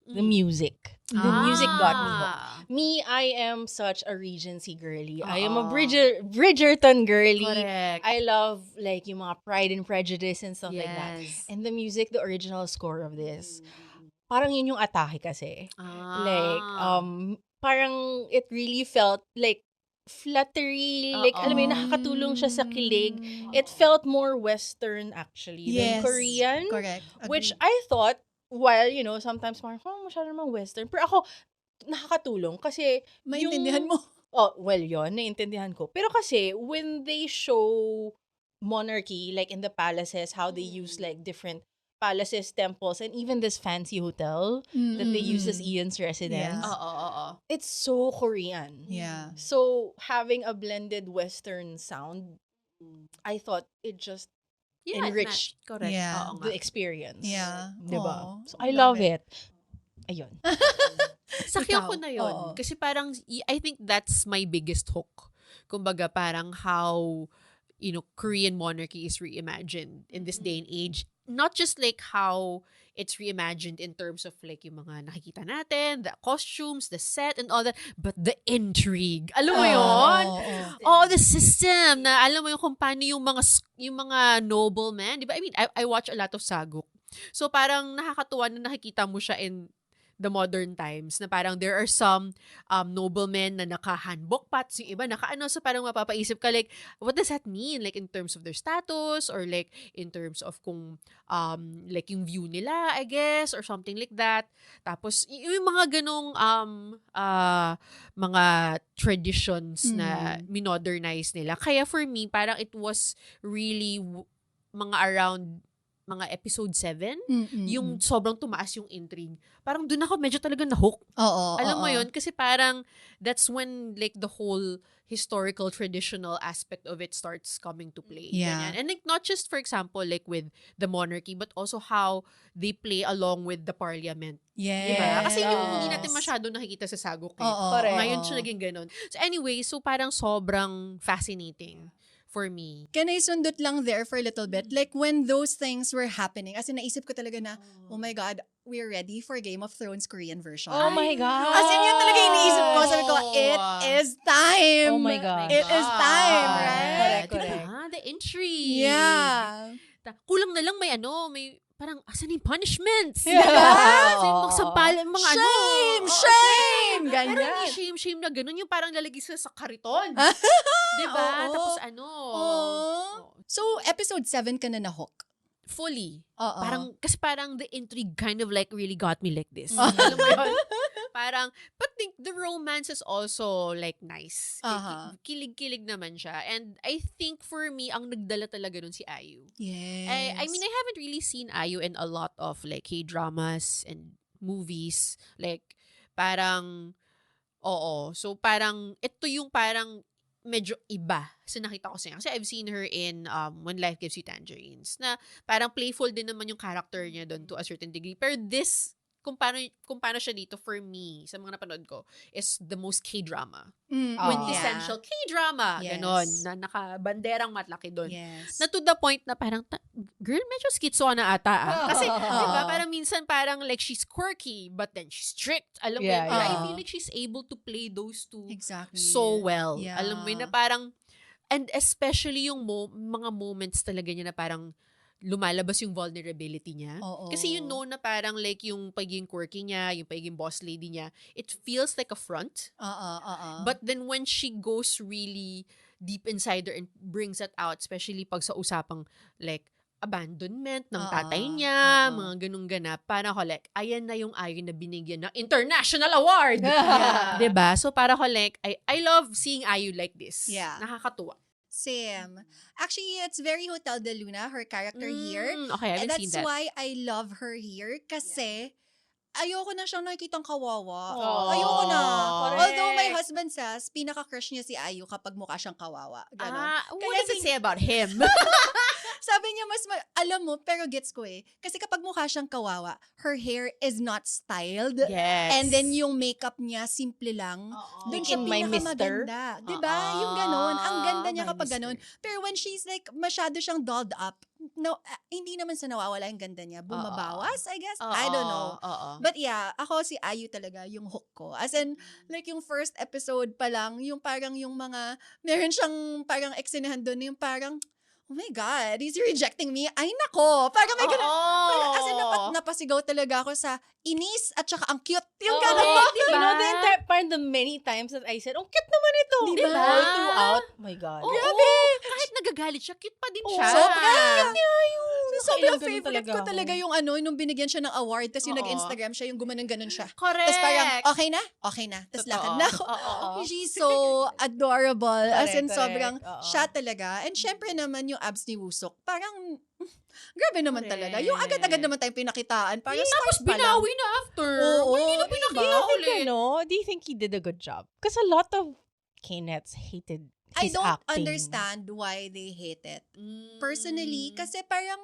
The Mm. music. The music got me hooked. Ah. Me, I am such a Regency girly. I am a Oo. Bridgerton girly. Correct. I love, like, yung mga Pride and Prejudice and stuff like that. Yes. And the music, the original score of this, parang yun yung atake kasi. Like, parang it really felt like fluttery, like, alam mo yun, nakakatulong siya sa kilig. It felt more Western, actually, than Yes. Korean. Correct. Which Agree. I thought, while, sometimes parang, masyado naman Western. Pero ako, nakakatulong kasi, Maintindihan mo. yun, naiintindihan ko. Pero kasi, when they show monarchy, like in the palaces, how they use like different palaces, temples, and even this fancy hotel that they use as Ian's residence, Yeah. Oo. it's so Korean. Yeah. So, having a blended Western sound, I thought it just Yeah, enriched Correct. Yeah. Oo nga. the experience. Yeah. Diba? Aw, So, I love it. Ayun. Sakyan Ikaw? ko na yun. Oo. Kasi parang, I think that's my biggest hook. Kumbaga, parang how, Korean monarchy is reimagined in this day and age. Not just like how it's reimagined in terms of like yung mga nakikita natin, the costumes, the set, and all that, but the intrigue. Alam mo yun? Oh, the system na alam mo yung kung paano yung mga noblemen, di ba? I mean, I watch a lot of saguk. So parang nakakatuwa na nakikita mo siya in the modern times na parang there are some noblemen na naka-hanbok pats, yung iba naka-ano, so parang mapapaisip ka like, what does that mean? Like in terms of their status or like in terms of kung like yung view nila, I guess, or something like that. Tapos yung mga ganong mga traditions na minodernize nila. Kaya for me, parang it was really mga around mga episode 7, yung sobrang tumaas yung intrigue. Parang doon ako medyo talaga na-hook. Oo. Alam mo yun? Kasi parang that's when like the whole historical traditional aspect of it starts coming to play. Yeah. Ganyan. And like not just for example like with the monarchy but also how they play along with the parliament. Yes. Diba? Kasi yung hindi natin masyado nakikita sa sagok. Oo. Correct. Ngayon siya naging ganun. So anyway, so parang sobrang fascinating for me. Can I sundot lang there for a little bit? Like, when those things were happening, as in, naisip ko talaga na, oh my God, we're ready for Game of Thrones Korean version. Oh my God. As in, yun talaga yung iniisip ko. Sabi ko, it is time. Oh my God. It is time, right? Correct. The intrigue. Yeah. Kulang na lang may parang, asan yung punishments? Yeah. Asan yung magsampal, mga Shame! Oo, Shame! Pero Ganyan. hindi shame na ganun, yung parang lalagay sa kariton. Diba? Oo. Tapos Oh. So, episode 7 ka na na-hook. fully. Oo. Kasi parang the intrigue kind of like really got me like this. Alam mo yun? Parang, but the romance is also like nice. Aha. Kilig-kilig naman siya. And I think for me, ang nagdala talaga nun si IU. Yes. I mean, I haven't really seen IU in a lot of like K-dramas and movies. Like, parang, oo. So, parang, ito yung parang medyo iba sa nakita ko siya. Kasi I've seen her in When Life Gives You Tangerines. Na parang playful din naman yung character niya doon to a certain degree. Pero this kung paano siya dito for me, sa mga napanood ko, is the most K-drama. Oh. Quintessential K-drama. Yes. Ganon. Na nakabanderang matlaki doon. Yes. Na to the point na parang, girl, medyo schizo na ata. Kasi, di ba, Oo. parang minsan parang like she's quirky, but then she's strict. Alam mo Yeah, yun, pero I yeah. feel like she's able to play those two Exactly. so well. Yeah. Alam mo yun, na parang, and especially yung mga moments talaga niya na parang lumalabas yung vulnerability niya. Oo. Kasi you know na parang like yung pagiging quirky niya, yung pagiging boss lady niya, it feels like a front. Oo. But then when she goes really deep inside her and brings it out, especially pag sa usapang like abandonment ng tatay niya, mga ganung ganap, para ko like, ayan na yung Ayu na binigyan ng international award. Yeah. 'Di ba? So para ko like, I love seeing Ayu like this. Yeah. Nakakatuwa. Same. Actually, it's very Hotel de Luna, her character here. Okay, I And haven't seen that's that. why I love her here. Kasi, ayoko na siyang nakikitang kawawa. Aww. Ayoko na. Correct. Although my husband says, pinaka-crush niya si Ayu kapag mukha siyang kawawa. Ganon. What Kaya does it say about him? Sabi niya, alam mo, pero gets ko eh. Kasi kapag mukha siyang kawawa, her hair is not styled. Yes. And then yung makeup niya, simple lang. Doon Like siya in My Mister? pinakamaganda. Diba? Yung ganon. Ang ganda niya My kapag Mister. ganon. Pero when she's like, masyado siyang dolled up, no, hindi naman sa nawawala yung ganda niya. Bumabawas, I guess. I don't know. But yeah, ako si Ayu talaga, yung hook ko. As in, like yung first episode pa lang, yung parang yung mga, meron siyang parang eksenihan doon, yung parang, oh my God, he's rejecting me. Ay nako, parang may ganun. Parang, as in, napasigaw talaga ako sa inis at saka ang cute. Yung ganun. You know, parang the many times that I said, ang cute naman ito. Diba? All throughout. Oh my God. Grabe! Kahit nagagalit siya, cute pa din siya. Sobra! Sobrang Ganun favorite ko ako. talaga yung nung binigyan siya ng award, tapos yung Oo. nag-Instagram siya, yung gumanon-ganon siya. Correct. Tapos parang, okay na? Okay na. Tapos Totoo. lakad na ako. Oo. She's so adorable. As in, Correct, sobrang correct. Oo. siya talaga. And syempre naman yung abs ni Wusok, parang, grabe naman Correct. talaga. Yung agad-agad naman tayong pinakitaan. Parang Tapos stars pa lang. binawi na after. Oo, Hindi na diba? pinakita ulit. Do you think he did a good job? Because a lot of K-nets hated I his don't acting. understand why they hate it. Mm. Personally, kasi parang,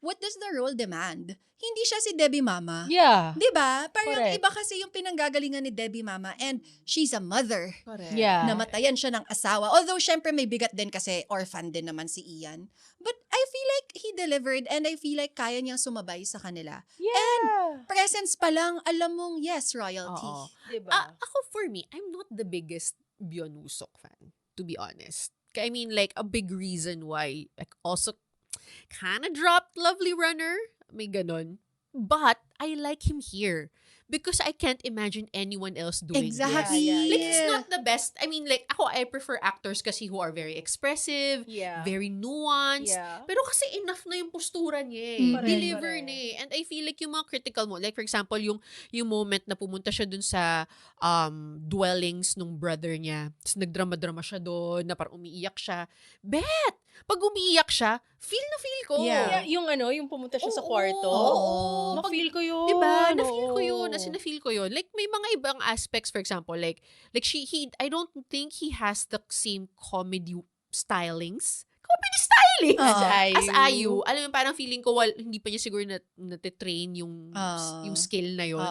what does the role demand? Hindi siya si Debbie Mama. Yeah. 'Di ba? Parang Correct. iba kasi yung pinanggagalingan ni Debbie Mama and she's a mother. Correct. Yeah. Namatayan siya ng asawa. Although, syempre may bigat din kasi orphan din naman si Ian. But I feel like he delivered and I feel like kaya niyang sumabay sa kanila. Yeah. Presence pa lang, alam mong, yes, royalty. Oo. Diba? Ako, for me, I'm not the biggest Byeon Woosok fan, to be honest. I mean, like, a big reason why, like, also kind of dropped Lovely Runner. May ganon. But, I like him here. Because I can't imagine anyone else doing this. Exactly. Yeah, Like, he's not the best. I mean, like, ako, I prefer actors kasi who are very expressive, Yeah. very nuanced. Yeah. Pero kasi enough na yung postura niya eh. Correct, Deliver correct. niya eh. And I feel like yung mga critical mo, like for example, yung moment na pumunta siya dun sa dwellings nung brother niya. Tapos nagdrama-drama siya doon, na parang umiiyak siya. Bet! Pag umiiyak siya, feel na feel ko. Yeah. Yung yung pumunta siya sa Oo. kwarto. Oo. Na-feel ko yun. Diba? Na-feel ko yun. Oo. As in, na-feel ko yun. Like, may mga ibang aspects, for example, like I don't think he has the same comedy stylings. Comedy stylings! Oo. As Ayu. Alam mo, parang feeling ko, hindi pa niya siguro natitrain yung skill na yun.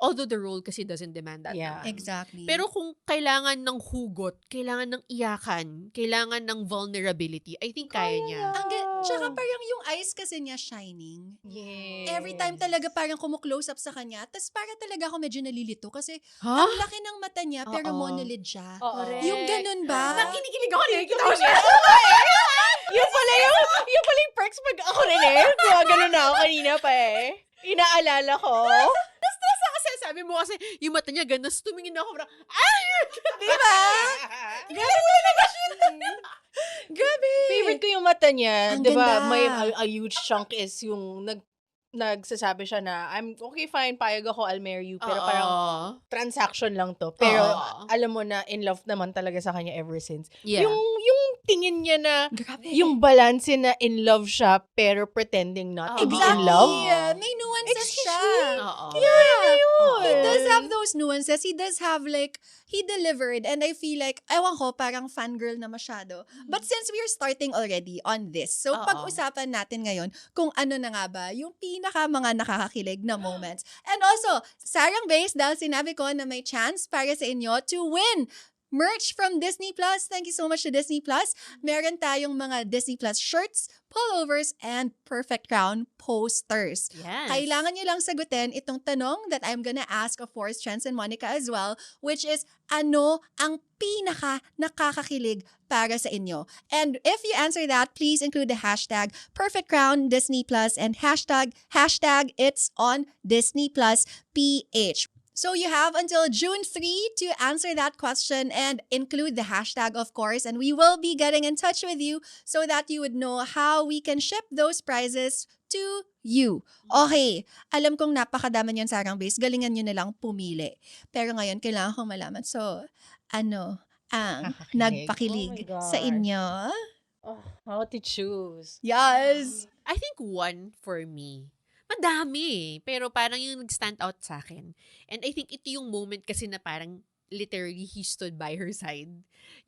Although the role kasi doesn't demand that. Yeah. naman. Exactly. Pero kung kailangan ng hugot, kailangan ng iyakan, kailangan ng vulnerability, I think kaya niya. Tsaka parang yung eyes kasi niya shining. Yes. Every time talaga parang kumu-close up sa kanya, tas para talaga ako medyo nalilito kasi Ha? ang laki ng mata niya pero Oo. monolid siya. Correct. Yung ganun ba? Nakinikilig ako, nakikita ko siya. Yung pala yung perks pag ako rin eh. Ganun na ako kanina pa eh. Inaalala ko. Kasi sabi mo kasi, yung mata niya ganda, so tumingin ako parang, Diba? Grabe! Favorite ko yung mata niya. Ang Di ba? ganda. May a huge chunk is yung nagsasabi siya na, I'm okay fine, payag ako, I'll marry you. Pero parang transaction lang to. Pero Oo. alam mo na in love naman talaga sa kanya ever since. Yeah. Yung tingin niya na Grabe. yung balance na in love siya pero pretending not to be in love. May nuance nuances siya. Oo. He does have those nuances. He does have he delivered and I feel like, ewan ko, parang fangirl na masyado. But since we're starting already on this, so Oo. pag-usapan natin ngayon kung ano na nga ba yung pinaka mga nakakakilig na moments. And also, Sarang Base, dahil sinabi ko na may chance para sa inyo to win merch from Disney Plus. Thank you so much to Disney Plus. Meron tayong mga Disney Plus shirts, pullovers, and Perfect Crown posters. Yes. Kailangan nyo lang sagutin itong tanong that I'm gonna ask, of course, Chance and Monica as well, which is, ano ang pinaka nakakakilig para sa inyo? And if you answer that, please include the hashtag Perfect Crown Disney Plus and hashtag It's on Disney Plus PH. So you have until June 3 to answer that question and include the hashtag, of course, and we will be getting in touch with you so that you would know how we can ship those prizes to you. Okay, alam kong napakadami niyan, Sarang Base. Galingan nyo na lang pumili. Pero ngayon, kailangan kong malaman. So, ano ang Nakakakilig. nagpakilig Oh my sa gosh. inyo? Oh, how to choose? Yes! I think one for me. Madami, pero parang yung nag-stand out sa akin. And I think ito yung moment kasi na parang literally he stood by her side.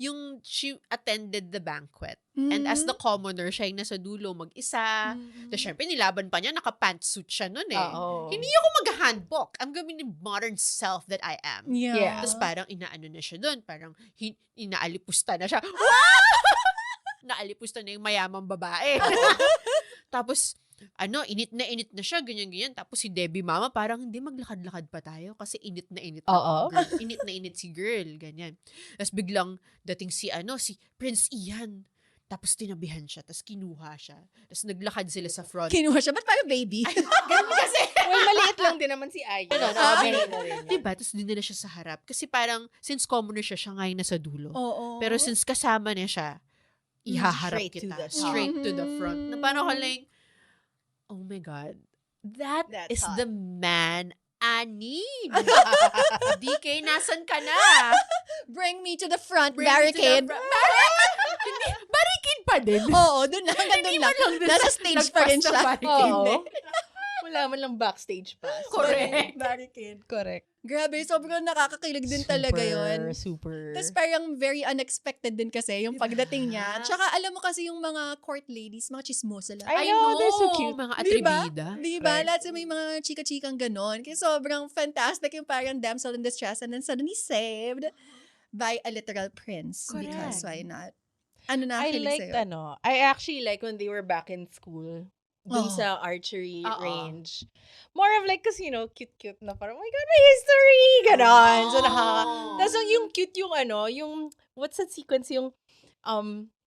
Yung she attended the banquet. And as the commoner, siya yung nasa dulo mag-isa. Tapos syempre, nilaban pa niya, naka-pantsuit siya nun eh. Oo. Hindi ako mag-handbook. I'm gonna be the modern self that I am. Yeah. Tapos parang inaano na siya doon. Parang inaalipusta na siya. Wow! Naalipusta na yung mayamang babae. Tapos, init na siya, ganyan-ganyan. Tapos si Debbie Mama, parang hindi maglakad-lakad pa tayo kasi init na Oo. girl. Init na init si girl, ganyan. Tapos biglang dating si Prince Ian. Tapos tinabihan siya, tapos kinuha siya. Tapos naglakad sila sa front. Kinuha siya. Ba't parang baby? Ganun kasi. Well, maliit lang din naman si Ayu. Ganun, na rin. Diba? Tapos dinala siya sa harap. Kasi parang, since commoner siya ngayon nasa dulo. Oo. Pero since kasama niya siya, ihaharap Straight to kita. the Straight to the top. front. Na parang ako like, oh my God, that That's is hot. the man I need. DK, nasan ka na? Bring me to the front Bring me to the barricade. Hindi, barricade pa din. Oo, doon lang. Hanggang doon lang. Nasa stage pa rin Nagpas na siya. barricade. Oo. Wala man lang backstage pass. Correct. Barricade. Correct. Grabe, sobrang nakakakilig din talaga yon. Super. Tapos parang very unexpected din kasi yung pagdating niya. Tsaka alam mo kasi yung mga court ladies, mga chismosa lang. I know, they're so cute. Mga Diba? atribida. Diba? Right. Lahat sa may mga chika-chikang ganon. Kaya sobrang fantastic yung parang damsel in distress and then suddenly saved by a literal prince. Correct. Because why not? Ano I nakakilig liked sa'yo? I actually like when they were back in school. Dun Oh. sa archery Oo. range. More of like, kasi cute-cute na parang, oh my God, may history! Ganon. So, Tapos yung cute yung yung, what's that sequence? Yung,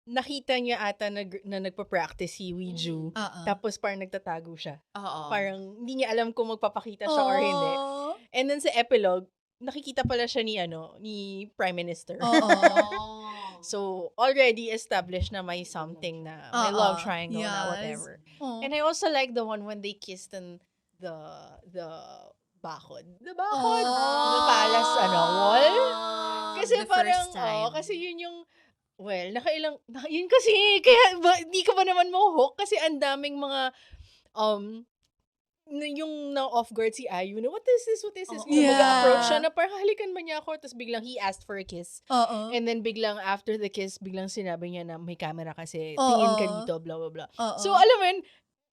nakita niya ata na nagpa-practice si Weiju. Oo. Tapos parang nagtatago siya. Oo. Parang hindi niya alam kung magpapakita siya or hindi. Oh. And then sa epilogue, nakikita pala siya ni Prime Minister. Oo. So, already established na may something na, may love triangle na Yes. whatever. Oh. And I also like the one when they kissed in the bakod. The bakod? The palace, wall? Kasi The parang, first time. kasi yun yung, well, yun kasi, kaya hindi ka ba naman mo-hook? Kasi ang daming mga, yung na-off guard si Ayu na, what is this? Yeah. Mag-approach siya na parang halikan ba niya ako? Tapos biglang he asked for a kiss. Oo. And then biglang after the kiss, biglang sinabi niya na may camera kasi, Oo. tingin ka dito, blah, blah, blah. Oo. So, alam mo yun,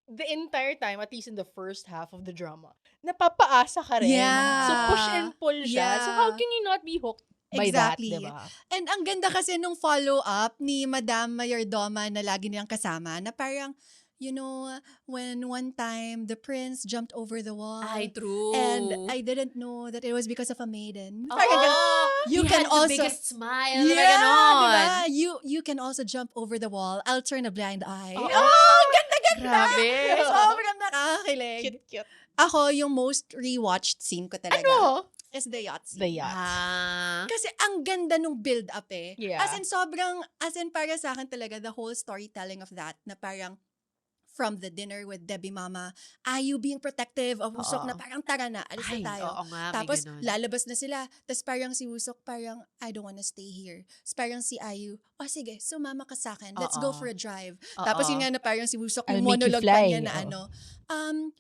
the entire time, at least in the first half of the drama, napapaasa ka rin. Yeah. So, push and pull siya. So, Yeah. how can you not be hooked by Exactly. that, diba? And ang ganda kasi nung follow-up ni Madame Mayordoma na lagi nilang kasama, na parang, when one time the prince jumped over the wall. Ay, true. And I didn't know that it was because of a maiden. Oh, Parang ganun. You he can had also- the biggest smile. Yeah, Yeah, ganon. diba? You can also jump over the wall. I'll turn a blind eye. Oo. Ang ganda-ganda! Grabe. Sobrang nakakakilig. Cute. Ako, yung most rewatched scene ko talaga is the yacht scene. The yacht. Kasi ang ganda nung build-up eh. Yeah. As in para sa akin talaga, the whole storytelling of that, na parang, from the dinner with Debbie Mama, Ayu being protective of Usok Oo. na parang tara na, alis Ay, na tayo. oo nga, may Tapos, ganon. lalabas na sila. Tapos parang si Usok parang, I don't wanna stay here. Tapos parang si Ayu, sige, sumama ka sa akin. Let's go Oo. for a drive. Oo. Tapos yun nga na parang si Wusok, I'll yung make you monologue pa fly. niya na Oo.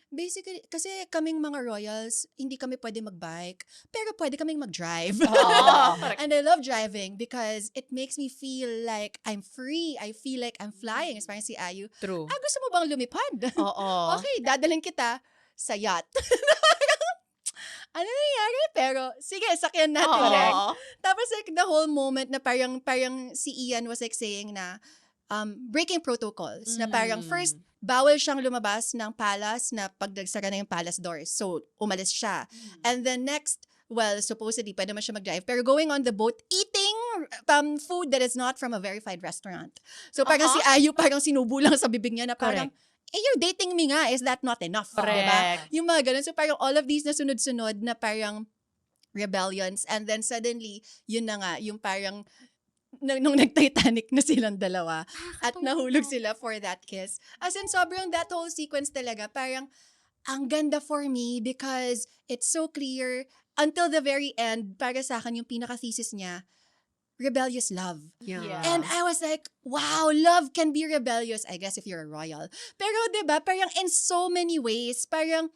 basically, kasi kaming mga royals, hindi kami pwede mag-bike, pero pwede kaming mag-drive. Oo. And I love driving because it makes me feel like I'm free. I feel like I'm flying. As parang si Ayu, True. gusto mo bang lumipad? Oo. Okay, dadalhin kita sa yacht. Ano nangyari? Pero, sige, sakyan natin Oo. yan. Tapos like the whole moment na parang si Ian was like saying na breaking protocols. Na parang first, bawal siyang lumabas ng palace na pag nagsara na yung palace doors. So, umalis siya. And then next, well, supposedly, pwede man siya mag-drive. Pero going on the boat, eating food that is not from a verified restaurant. So, parang si Ayu, parang sinubo lang sa bibig niya na parang, you're dating me nga. Is that not enough? Correct. Diba? Yung mga ganun. So, parang all of these na sunod-sunod na parang rebellions. And then suddenly, yun na nga, yung parang nung nag-Titanic na silang dalawa at nahulog sila for that kiss. As in, sobrang that whole sequence talaga, parang ang ganda for me because it's so clear until the very end, para sa akin, yung pinaka-thesis niya, rebellious love. Yeah. And I was like, wow, love can be rebellious, I guess, if you're a royal. Pero, diba, parang in so many ways, parang,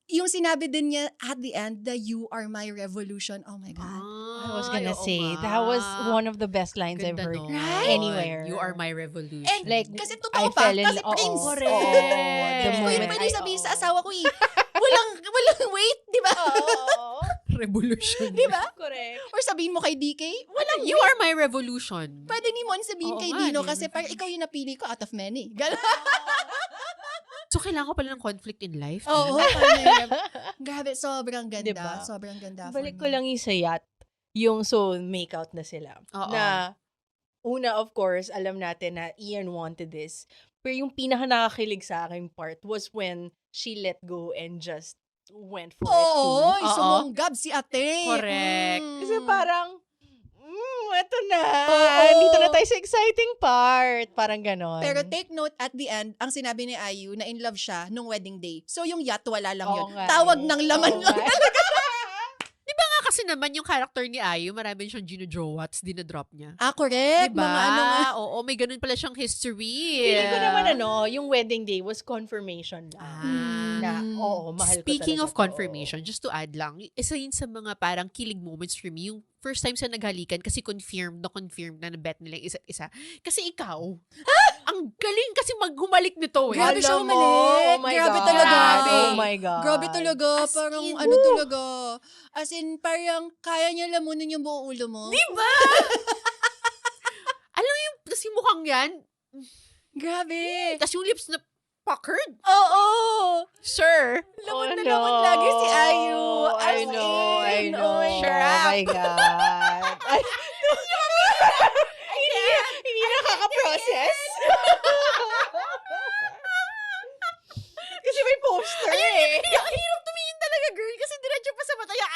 yung sinabi din niya at the end, that you are my revolution. Oh my God. I was gonna say, that was one of the best lines I've heard Right? anywhere. You are my revolution. And Like, kasi I totoo pa, fell in kasi love. Prince. Correct. The Hindi ko yun moment pwede I- sabihin sa asawa ko eh. Walang wait, di ba? Revolution. Di ba? Correct. Or sabihin mo kay DK, walang You are my revolution. pwede ni Mon sabihin Oo kay nga, Dino di ba? kasi parang ikaw yung napili ko out of many. Ganon. So, kailangan ko pala ng conflict in life. Oo, parang grabe, sobrang ganda. Diba? Sobrang ganda. Balik for ko me. lang yung sa yacht. Yung so, make out na sila. Oo. Na, una, of course, alam natin na Ian wanted this. Pero yung pinaka nakakilig sa akin part was when she let go and just went for it Oo, too. sumunggab si ate. Correct. Kasi parang, eto na. Oo. Dito na tayo sa exciting part. Parang ganon. Pero take note, at the end, ang sinabi ni Ayu na in love siya nung wedding day. So yung yacht, wala lang Oo yun. nga Tawag eh. ng laman Oo lang. nga. Kasi naman yung character ni Ayu, marami siyang gino-jowats, dinadrop niya. Correct. Diba? Mga ano nga. Oo, may ganun pala siyang history. Feeling ko naman yung wedding day was confirmation lang. Na, oo, mahal Speaking ko of talaga to. confirmation, just to add lang, isa yun sa mga parang kilig moments for me, yung first time sa naghalikan kasi confirmed na bet nila yung isa't isa. Kasi ikaw, ang galing kasi maghumalik nito eh. Grabe siya Alam mo, umalik. oh my Grabe God. talaga. Oh my God. Grabe talaga. As Parang in, ano talaga. As in, parang kaya niya lamunin yung buong ulo mo. Diba? Alam mo yung, kasi mukhang yan, Grabe. tas yung lips na puckered. Oo. Sure. Lamon na lamon lagi si Ayu. I As know, in, I know. oh my Sure Oh up. my God. Hindi nakaka-process. Kasi may poster eh. Ang hirap tumingin talaga, girl, kasi diretso pa sa mata niya.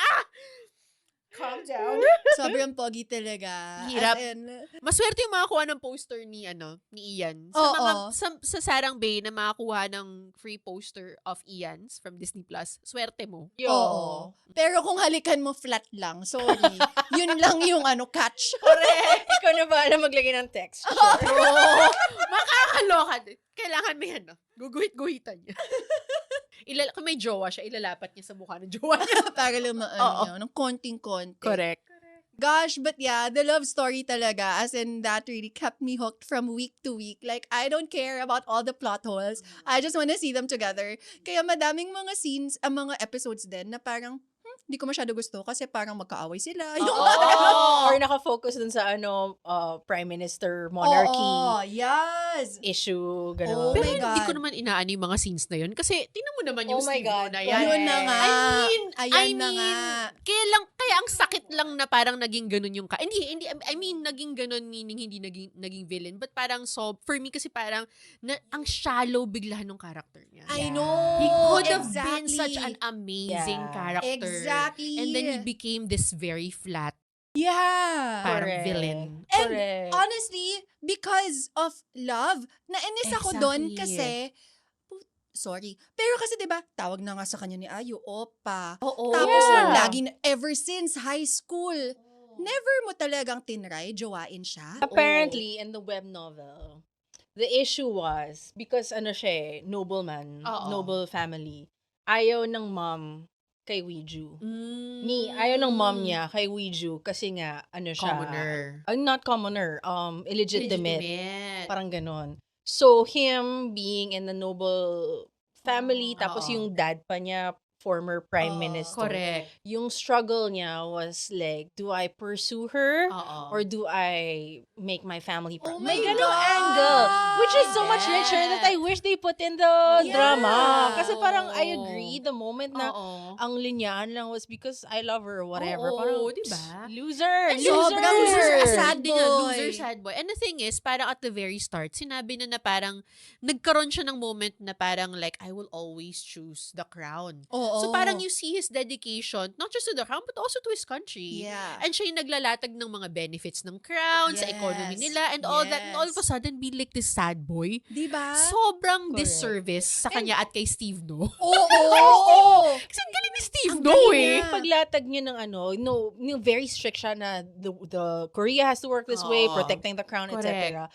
Calm down. Sobrang pogi talaga. Hirap. As in, Maswerte yung makakuha ng poster ni Ian. Sa Oo. mga sa Sarang Bay na makakuha ng free poster of Ian's from Disney Plus. Swerte mo. oo. Pero kung halikan mo flat lang, sorry. Yun lang yung catch. Correct. Ikaw na ba alam maglagay ng text? Oo. Makakaloka. Kailangan may guguhit-guhitan niya. Kung may jowa siya, ilalapat niya sa mukha ng jowa niya. Para lumaan Oo. niya. Ng konting-konti. Correct. Gosh, but yeah, the love story talaga, as in that really kept me hooked from week to week. Like, I don't care about all the plot holes. I just wanna see them together. Kaya madaming mga scenes, mga episodes din na parang, hindi ko masyado gusto kasi parang magkaaway sila. Yung Or nakafocus dun sa Prime Minister monarchy Oo, yes! issue, Oh gano'n. Pero my hindi God. ko naman inaano yung mga scenes na yun. Kasi, tingnan mo naman yung Oh my Steve God. na yan. Yun na nga. I Ayan na nga. Kaya ang sakit lang na parang naging ganun yung hindi, I mean, naging ganun meaning hindi naging villain. But parang, for me kasi parang, ang shallow bigla nung character niya. I Yeah. know. He could have been exactly. such an amazing Yeah. character. Exactly. And then he became this very flat, Yeah. parang Correct. villain. And Correct. honestly, because of love, nainis ako doon Exactly. kasi, sorry. Pero kasi 'di ba, tawag na nga sa kanya ni Ayu, Opa. Oo. Tapos Yeah. nung lagi ever since high school, never mo talagang tinry, jowain siya? Apparently, in the web novel, the issue was, because ano siya nobleman, Oo. noble family, ayaw ng mom kay Weiju. Mm. Ayaw ng mom niya kay Weiju kasi nga, ano siya, Commoner. not commoner, illegitimate. Legitimate. Parang ganon. So, him being in the noble family, tapos Oo. yung dad pa niya, former prime Oo. minister. Correct. Yung struggle niya was like, do I pursue her? Oo. Or do I make my family proud? Oh May my ganong God! angle. Which is so much Yes. richer that I wish they put in the Yeah. drama. Kasi parang I Oo. agree, the moment na Oo. ang linyahan lang was because I love her or whatever. Oo, Parang, diba? loser! And sobrang loser, a sad Din yan, boy. loser, sad boy. And the thing is, parang at the very start, sinabi na parang, nagkaroon siya ng moment na parang like, I will always choose the crown. Oo. So parang you see his dedication, not just to the crown, but also to his country. Yeah. And siya yung naglalatag ng mga benefits ng crown, sa economy Yes. nila, and all that. And all of a Yes. sudden, be like this sad boy. Diba? Sobrang Correct. disservice sa kanya at kay Steve, no? Oo. Kasi ang galing ni Steve, Ang no galing eh. niya. Paglatag niya ng very strict siya na the Korea has to work this way, Oo. protecting the crown, Correct. etc.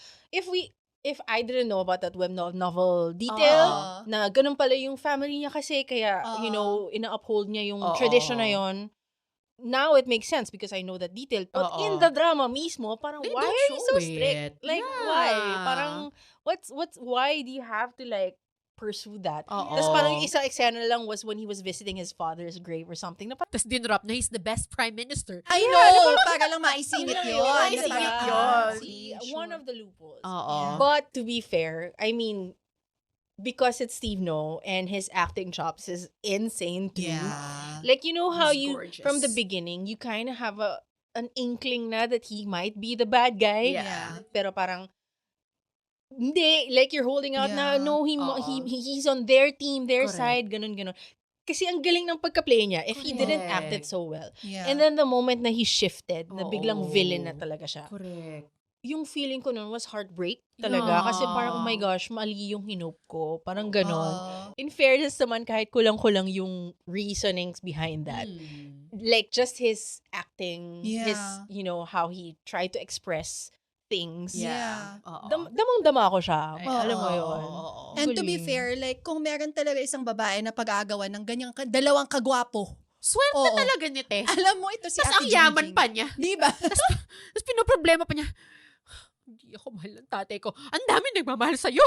If I didn't know about that web novel detail, Oo. na ganun pala yung family niya kasi, kaya, Oo. ina-uphold niya yung Oo. tradition na yon. Now it makes sense because I know that detail. But Oo. in the drama mismo, parang They why don't are you so show strict? it. Like, Yeah. why? Parang, why do you have to like pursue that? Oo. Tapos parang yung isang eksena lang was when he was visiting his father's grave or something. Na parang, Tapos dinrop na he's the best prime minister. I know. Para lang maisingit Yun lang yun. maisingit Diba? yun. See, Sure. one of the loopholes. Oo. But to be fair, I mean, because it's Steve No and his acting chops is insane too. Yeah. Like, you know how He's you, gorgeous. from the beginning, you kind of have an inkling na that he might be the bad guy. Yeah. Pero parang, hindi, like you're holding out na, Yeah. no, Oo. he's on their team, their Correct. side, ganun. Kasi ang galing ng pagka-play niya if he didn't act it Correct. so well. Yeah. And then the moment na he shifted, na biglang Oo. villain na talaga siya. Correct. Yung feeling ko nun was heartbreak talaga. Yeah. Kasi parang, oh my gosh, mali yung hinope ko. Parang ganon. Oo. In fairness naman, kahit kulang-kulang yung reasonings behind that. Mm. Like, just his acting, his, Yeah. how he tried to express things. Yeah. Oo. Damang-dama ko siya. Ay, Alam mo oo, yun. oo. And to be Galing. fair, like, kung meron talaga isang babae na pag-aagawan ng ganyang dalawang kagwapo, Swerte Oo. talaga niya, te. alam mo, ito si Tapos Ate ang yaman Jingjing. pa niya. Di ba? Tapos pinoproblema pa niya, hindi ako mahal ng tatay ko. Ang dami nagmamahal sa'yo.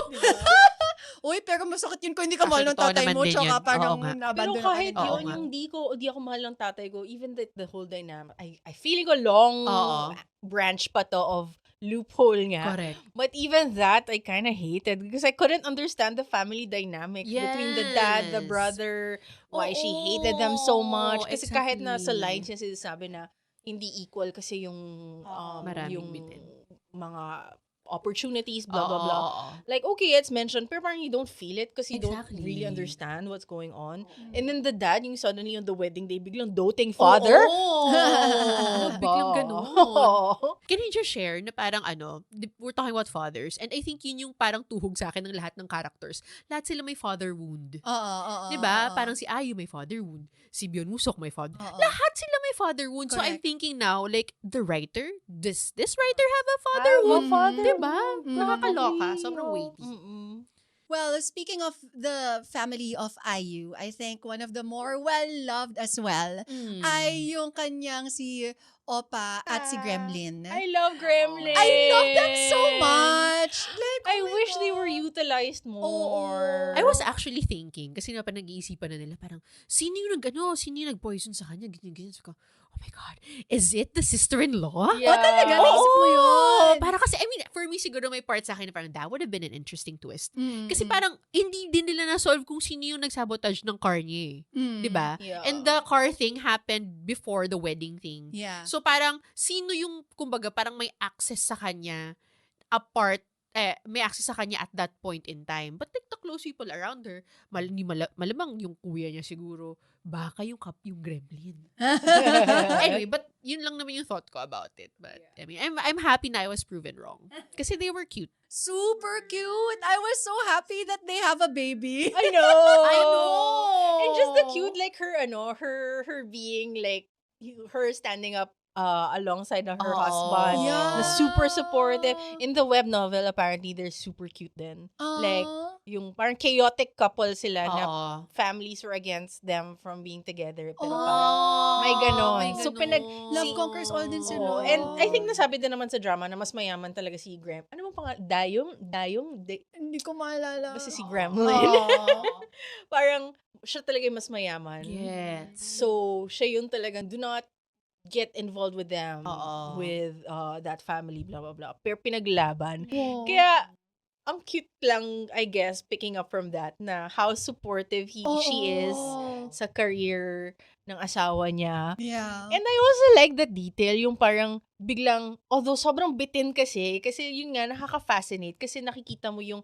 Uy, pero masakit yun kung hindi ka mahal ng Totoo tatay naman mo, din tsaka yun. parang Oo nga. Pero nabandon kahit ka Oo yun, nga. yung di ako mahal ng tatay ko, even the whole dynamic, I feeling ko long Oo. branch pa to of loophole nga. Correct. But even that, I kind of hated because I couldn't understand the family dynamic between the dad, the Yes. brother, why she Oo, hated them so much. Kasi kahit na sa exactly. lines niya sinasabi na hindi equal kasi yung Maraming yung bitin. mga opportunities, blah, blah, Oo, blah. oo. Like, okay, it's mentioned, pero parang you don't feel it because you don't Exactly. really understand what's going on. And then the dad, yung suddenly on the wedding day, biglang doting father. Oo, biglang Ba? ganun. Can I just share na parang we're talking about fathers, and I think yun yung parang tuhog sa akin ng lahat ng characters. Lahat sila may father wound. Oo. 'Di ba? Parang si Ayu may father wound, si Byeon Woosok may father. Oo. Lahat sila may father wound. So I'm Correct. thinking now, like, the writer, this writer have a father Ah, wound. father 'Di ba? wound. Nakakaloka. Sobrang weighty. Well, speaking of the family of IU, I think one of the more well-loved as well ay yung kanyang si Oppa at si Gremlin. I love Gremlin. I love them so much. Like, I oh my wish they God. were utilized more. I was actually thinking, kasi pa nag-iisipan na nila, parang, sino yung nag-poison sa kanya, ganyan. So, oh my God, is it the sister-in-law? Yeah. Oh, talaga? Naisip mo yun? Para kasi, I mean, for me, siguro may part sa akin na parang, that would have been an interesting twist. Mm, Kasi parang, hindi din nila na-solve kung sino yung nagsabotage ng car niya eh. mm. Diba? Yeah. And the car thing happened before the wedding thing. Yeah. So parang, sino yung, kumbaga, parang may access sa kanya may access sa kanya at that point in time. But like the close people around her, malamang yung kuya niya siguro, baka yung gremlin. Anyway, but yun lang naman yung thought ko about it. But I mean, I'm happy na I was proven wrong. Kasi they were cute. Super cute. I was so happy that they have a baby. I know. I know. And just the cute, like her being like, her standing up alongside of her Oo. husband. Yeah. Na super supportive. In the web novel, apparently, they're super cute din. Like, Aw. yung parang chaotic couple sila na Oo. families were against them from being together. Pero Oh. parang, may ganon. May So, Love conquers all din Oo. sila. And I think nasabi din naman sa drama na mas mayaman talaga si Graham. Ano bang pangalan? Hindi ko maalala. Basta si Gremlin. Aw. Parang, siya talaga yung mas mayaman. Gets. So, siya yung talagang, do not get involved with them. Oo. With that family, blah, blah, blah. Pero pinaglaban. Wow. Kaya, ang cute lang, I guess, picking up from that, na how supportive she is Oo. sa career ng asawa niya. Yeah. And I also like the detail, yung parang biglang, although sobrang bitin kasi yun nga, nakaka-fascinate kasi nakikita mo yung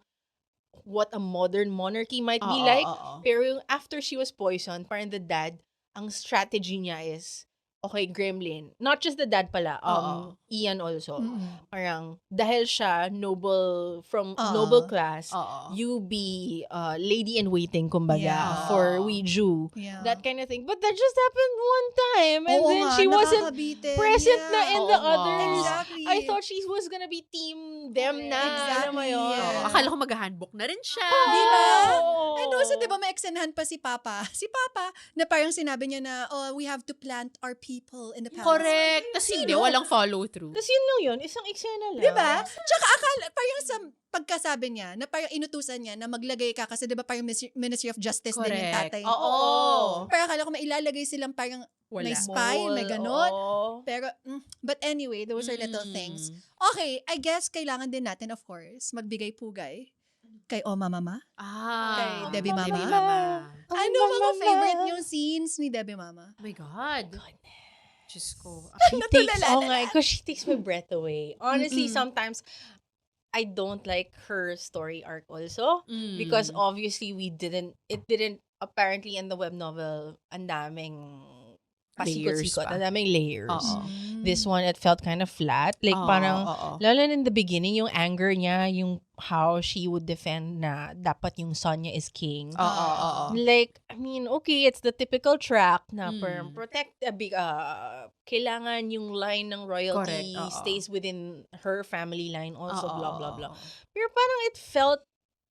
what a modern monarchy might be Oo, like. oo. Pero yung after she was poisoned, parang the dad, ang strategy niya is, okay, Gremlin. Not just the dad pala, Oo. Ian also. Mm-mm. Parang, dahil siya from Oo. noble class, Oo. you be lady-in-waiting, kumbaga, Yeah. for Weiju. Yeah. That kind of thing. But that just happened one time. And Oo then nga, she wasn't nakakabitin. present na in Oo the nga. others. Exactly. I thought she was gonna be team them na. Alam mo Exactly, yun? yeah. Oo. Akala ko mag-handbook na rin siya. Di ba? Oo. And also, di ba, may eksenahan pa si Papa. Si Papa, na parang sinabi niya na, oh, we have to plant our people in the palace. Correct. Tapos hindi, walang follow-through. Tapos yun lang yun, isang eksena lang. Di ba? Tsaka akala, parang sa pagkasabi niya, na parang inutusan niya na maglagay ka kasi di ba parang Ministry of Justice din yung tatay. Oo. Parang akala ko may ilalagay silang parang Wala. may spy, may Mole, ganon. oo. Pero, but anyway, those are little things. Okay, I guess kailangan din natin, of course, magbigay pugay kay Oma Mama. Ah. Kay Debbie Mama. Debbie Mama. Ano mga favorite yung scenes ni Debbie Mama? Oh my God. Diyos ko. She takes, because she takes my breath away. Honestly, sometimes, I don't like her story arc also. Because obviously, it didn't, apparently in the web novel, ang daming Layers pasikot-sikot, pa. ang daming layers. Oo. This one, it felt kind of flat. Like, parang, lalo na in the beginning, yung anger niya, yung how she would defend na dapat yung son niya is king. Oo. Like, I mean, okay, it's the typical track na Mm. protect a big, kailangan yung line ng royalty Correct, oo. stays within her family line also, Oo, blah, blah, oo, blah. oo. Pero parang it felt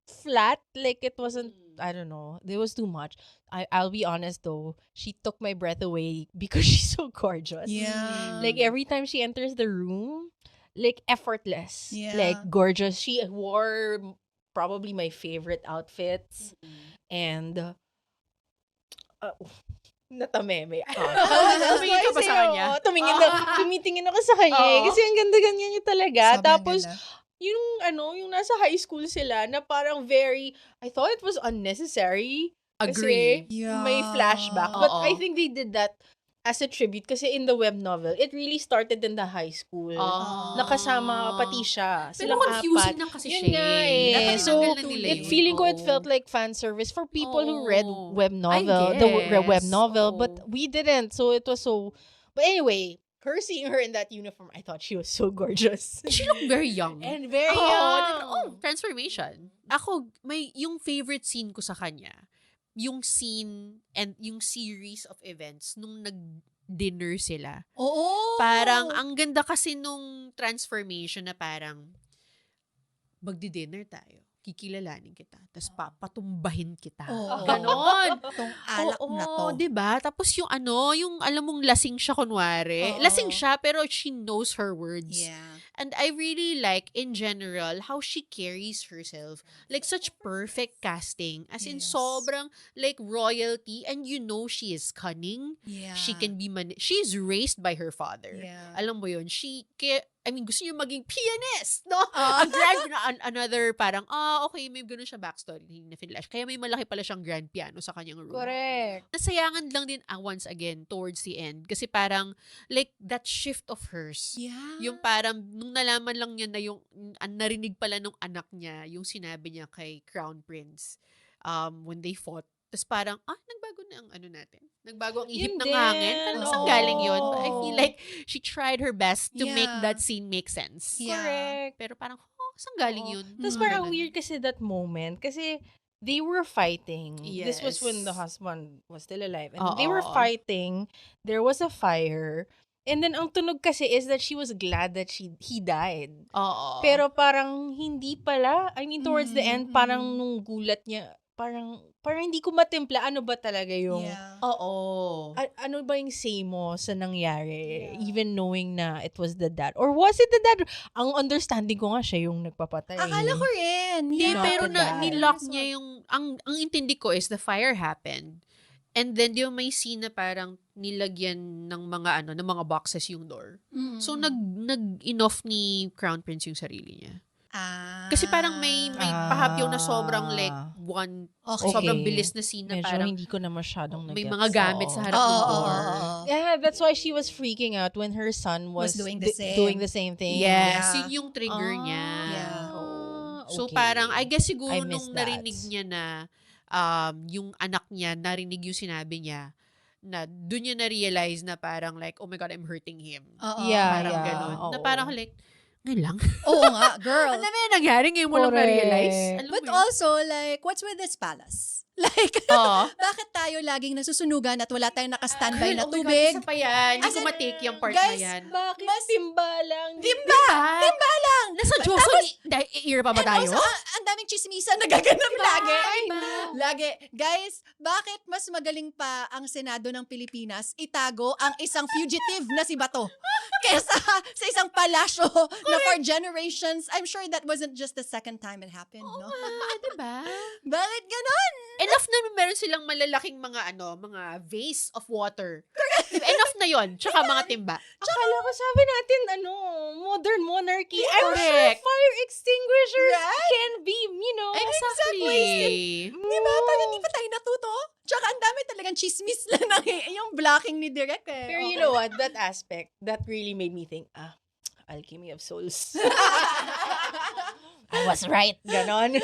flat, like it wasn't, I don't know, there was too much. I'll be honest though, she took my breath away because she's so gorgeous. Yeah. Like every time she enters the room, like effortless, Yeah. like gorgeous. She wore probably my favorite outfits, and natameme. Tumingin ka ba sa kanya? Tumitingin ako sa kanya eh, Oo. kasi ang ganda-ganda niya talaga. Sobrang Tapos, ganda. yung nasa high school sila na parang I thought it was unnecessary. Agree. Kasi may flashback. Oo. But I think they did that as a tribute kasi in the web novel, it really started in the high school. Nakasama pati siya. Pero Silang confusing apat. lang kasi Yun siya nga eh. eh. Dapat So, tinanggal na nila yun. feeling ko it Oo. felt like fan service for people who read Oo. web novel, web guess. novel, but Oo. we didn't. So it was so. But anyway, seeing her in that uniform, I thought she was so gorgeous She looked very young. and very Oo, young. transformation. Ako, yung favorite scene ko sa kanya, yung scene and yung series of events nung nag-dinner sila. Oo. Parang, ang ganda kasi nung transformation na parang, magdi-dinner tayo. Kikilalanin kita. Tapos patumbahin kita. Oo. Ganon. Itong alak na to. Oo, 'di ba? Tapos yung yung alam mong lasing siya kunwari. Oo. Lasing siya pero she knows her words. Yeah. And I really like in general how she carries herself. Like such perfect casting. As in Yes. sobrang like royalty and you know she is cunning. Yeah. She can be she's raised by her father. Yeah. Alam mo yun, gusto niyo maging pianist, no? Ah. Another parang, okay, may ganun siya backstory. Hindi na finish. Kaya may malaki pala siyang grand piano sa kanyang room. Correct. Nasayangan lang din once again towards the end. Kasi parang, like, that shift of hers. Yeah. Yung parang, nung nalaman lang niya na narinig pala nung anak niya, yung sinabi niya kay Crown Prince, when they fought. Tapos parang, nagbago na ang natin. Nagbago ang ihip Yun ng din. hangin. Parang saan galing yun? But I feel like she tried her best to make Yeah. that scene make sense. Yeah. Correct. Pero parang, saan galing Oo. yun? Tapos Mm. parang Ganun. weird kasi that moment. Kasi they were fighting. This was when the Yes. husband was still alive. And they were Oo. fighting. There was a fire. And then, ang tunog kasi is that she was glad that he died. Oo. Pero parang hindi pala. I mean, towards the end, parang nung gulat niya, parang hindi ko matimpla. Ano ba talaga yung... Yeah. Oo. Ano ba yung say mo sa nangyari? Even knowing na it was the dad. Or was it the dad? Ang understanding ko nga siya yung nagpapatay. Akala ko rin. Hindi, Not pero the dad. nilock niya yung, ang intindi ko is the fire happened. And then, di ba may scene na parang nilagyan ng mga ng mga boxes yung door. So, nag-enough ni Crown Prince yung sarili niya. Kasi parang may pahapyaw na sobrang like sobrang bilis na scene na Medyo parang hindi ko na masyadong may nag-gets. mga gamit sa harap ng door. Yeah, that's why she was freaking out when her son was doing the same. doing the same thing. Yes, Yeah. yun yung trigger niya. Yeah. So Okay. parang, I guess siguro I missed nung narinig niya na yung anak niya, narinig yung sinabi niya, na doon niya na-realize na parang like, oh my God, I'm hurting him. Yeah, Parang yeah. ganun. Na Oo. parang like, ngayon lang. Oo nga, girl. Alam mo yung nangyari, ngayon mo lang Correct. na-realize. Alam But mo yun? also, like, what's with this palace? Like, Oo. bakit tayo laging nasusunugan at wala tayong nakastandby na Oh my God, tubig? isa pa yan. Hindi As ko in, matake yung part guys, na yan. Bakit timba lang? Timba! Timba lang! Nasa Joseon, ear pa ba tayo? Also, ang daming chismisan na gaganap lagi. Diba? Lagi. Guys, bakit mas magaling pa ang Senado ng Pilipinas itago ang isang fugitive na si Bato kesa sa isang palasyo na for generations? I'm sure that wasn't just the second time it happened, no? Diba? Bakit ganon? Enough na meron silang malalaking mga mga vase of water. Diba? Enough na yon. Tsaka mga timba. Akala ko sabi natin, modern monarchy. I'm sure Correct. fire extinguishers can be, Exactly. Diba? Parang hindi pa tayo natuto. Tsaka ang dami talagang chismis lang ng yung blocking ni Direk eh. Pero you know what? That aspect, that really made me think, Alchemy of Souls. I was right. Ganon.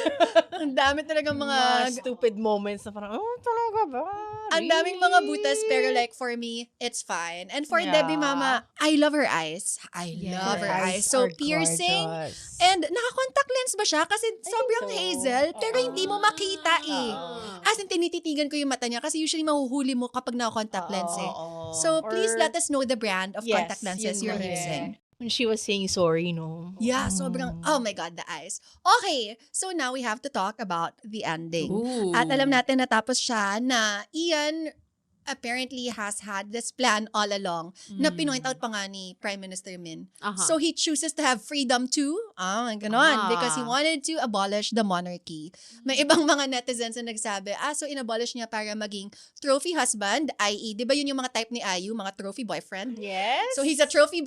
Ang dami talagang mga mga stupid moments na parang, talaga ba? ang daming mga butas, pero like for me, it's fine. And for Yeah. Debbie Mama, I love her eyes. I Yes. love her Her eyes. So are piercing. gorgeous. And naka-contact lens ba siya? Kasi sobrang so. hazel, pero hindi mo makita eh. As in, tinititigan ko yung mata niya kasi usually mahuhuli mo kapag naka-contact lens eh. So please Or- let us know the brand of Yes, contact lenses yun you're correct. using. When she was saying sorry, no? Yeah, sobrang, oh my God, the eyes. Okay, so now we have to talk about the ending. Ooh. At alam natin natapos siya na Ian apparently has had this plan all along na pinoint out pa nga ni Prime Minister Min. Aha. So he chooses to have freedom too. Ganon. Ah. Because he wanted to abolish the monarchy. May ibang mga netizens na nagsabi, so inabolish niya para maging trophy husband, i.e., di ba yun yung mga type ni Ayu, mga trophy boyfriend? Yes. So he's a trophy